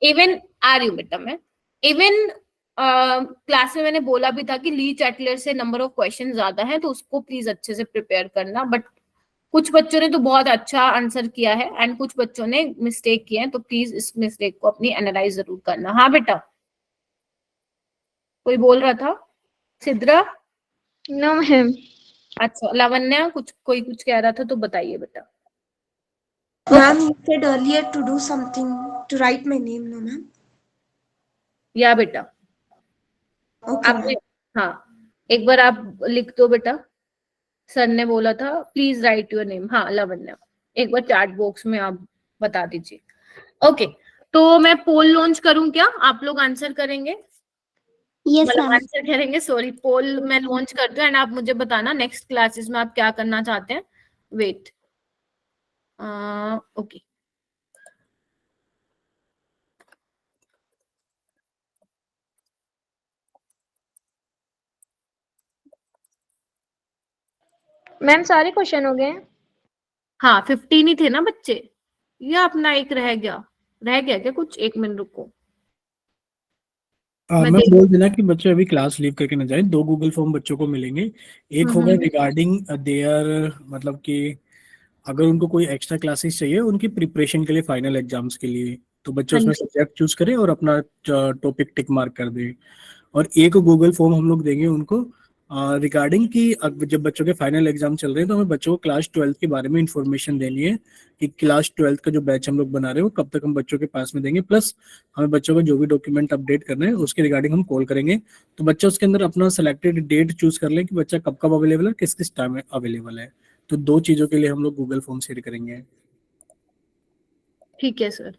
इवन आ रही हूँ बेटा मैं, इवन क्लास में मैंने बोला भी था कि ली चैटलर से नंबर ऑफ क्वेश्चन ज्यादा है, तो उसको प्लीज अच्छे से प्रिपेयर करना। बट कुछ बच्चों ने तो बहुत अच्छा आंसर किया है एंड कुछ बच्चों ने मिस्टेक किया है, तो प्लीज इस मिस्टेक को अपनी एनालाइज जरूर करना। हाँ बेटा, कोई बोल रहा था, सिद्रा? No, ma'am. अच्छा, लावण्या कोई कुछ कह रहा था, तो बताइए बेटा। Ma'am, you said earlier to do something to write my name, no, ma'am? या बेटा Okay, आपने, ma'am. हाँ एक बार आप लिख दो बेटा, सर ने बोला था प्लीज राइट योर नेम। हाँ लावण्या, एक बार चैट बॉक्स में आप बता दीजिए। ओके, तो मैं पोल लॉन्च करूं क्या, आप लोग आंसर करेंगे? Yes, मतलब ma'am. आंसर करेंगे, सॉरी, पोल मैं लॉन्च करती हूँ एंड आप मुझे बताना नेक्स्ट क्लासेस में आप क्या करना चाहते हैं। वेट, ओके, मैम सारे क्वेश्चन हो गए हैं? हाँ 15 ही थे ना बच्चे, ये अपना एक रह गया क्या कुछ, एक मिनट रुको, मैं बोल देना कि बच्चे अभी क्लास लीव करके ना जाए। 2 गूगल फॉर्म बच्चों को मिलेंगे, एक होगा रिगार्डिंग देयर, मतलब कि अगर उनको कोई एक्स्ट्रा क्लासेस चाहिए उनकी प्रिपरेशन के लिए, फाइनल एग्जाम्स के लिए, तो बच्चे उसमें सब्जेक्ट चूज करें और अपना टॉपिक टिक मार्क कर दें। और एक गूगल फॉर्म हम लोग देंगे उनको रिगार्डिंग कि जब बच्चों के फाइनल एग्जाम चल रहे हैं तो हमें बच्चों को क्लास 12 के बारे में इंफॉर्मेशन देनी है कि क्लास 12 का जो बैच हम लोग बना रहे हैं वो कब तक हम बच्चों के पास में देंगे, प्लस हमें बच्चों का जो भी डॉक्यूमेंट अपडेट करना है उसके रिगार्डिंग हम कॉल करेंगे। तो बच्चा उसके अंदर अपना सेलेक्टेड डेट चूज कर ले कि बच्चा कब कब अवेलेबल है, किस किस टाइम में अवेलेबल है। तो 2 चीजों के लिए हम लोग गूगल फॉर्म शेयर करेंगे। ठीक है सर।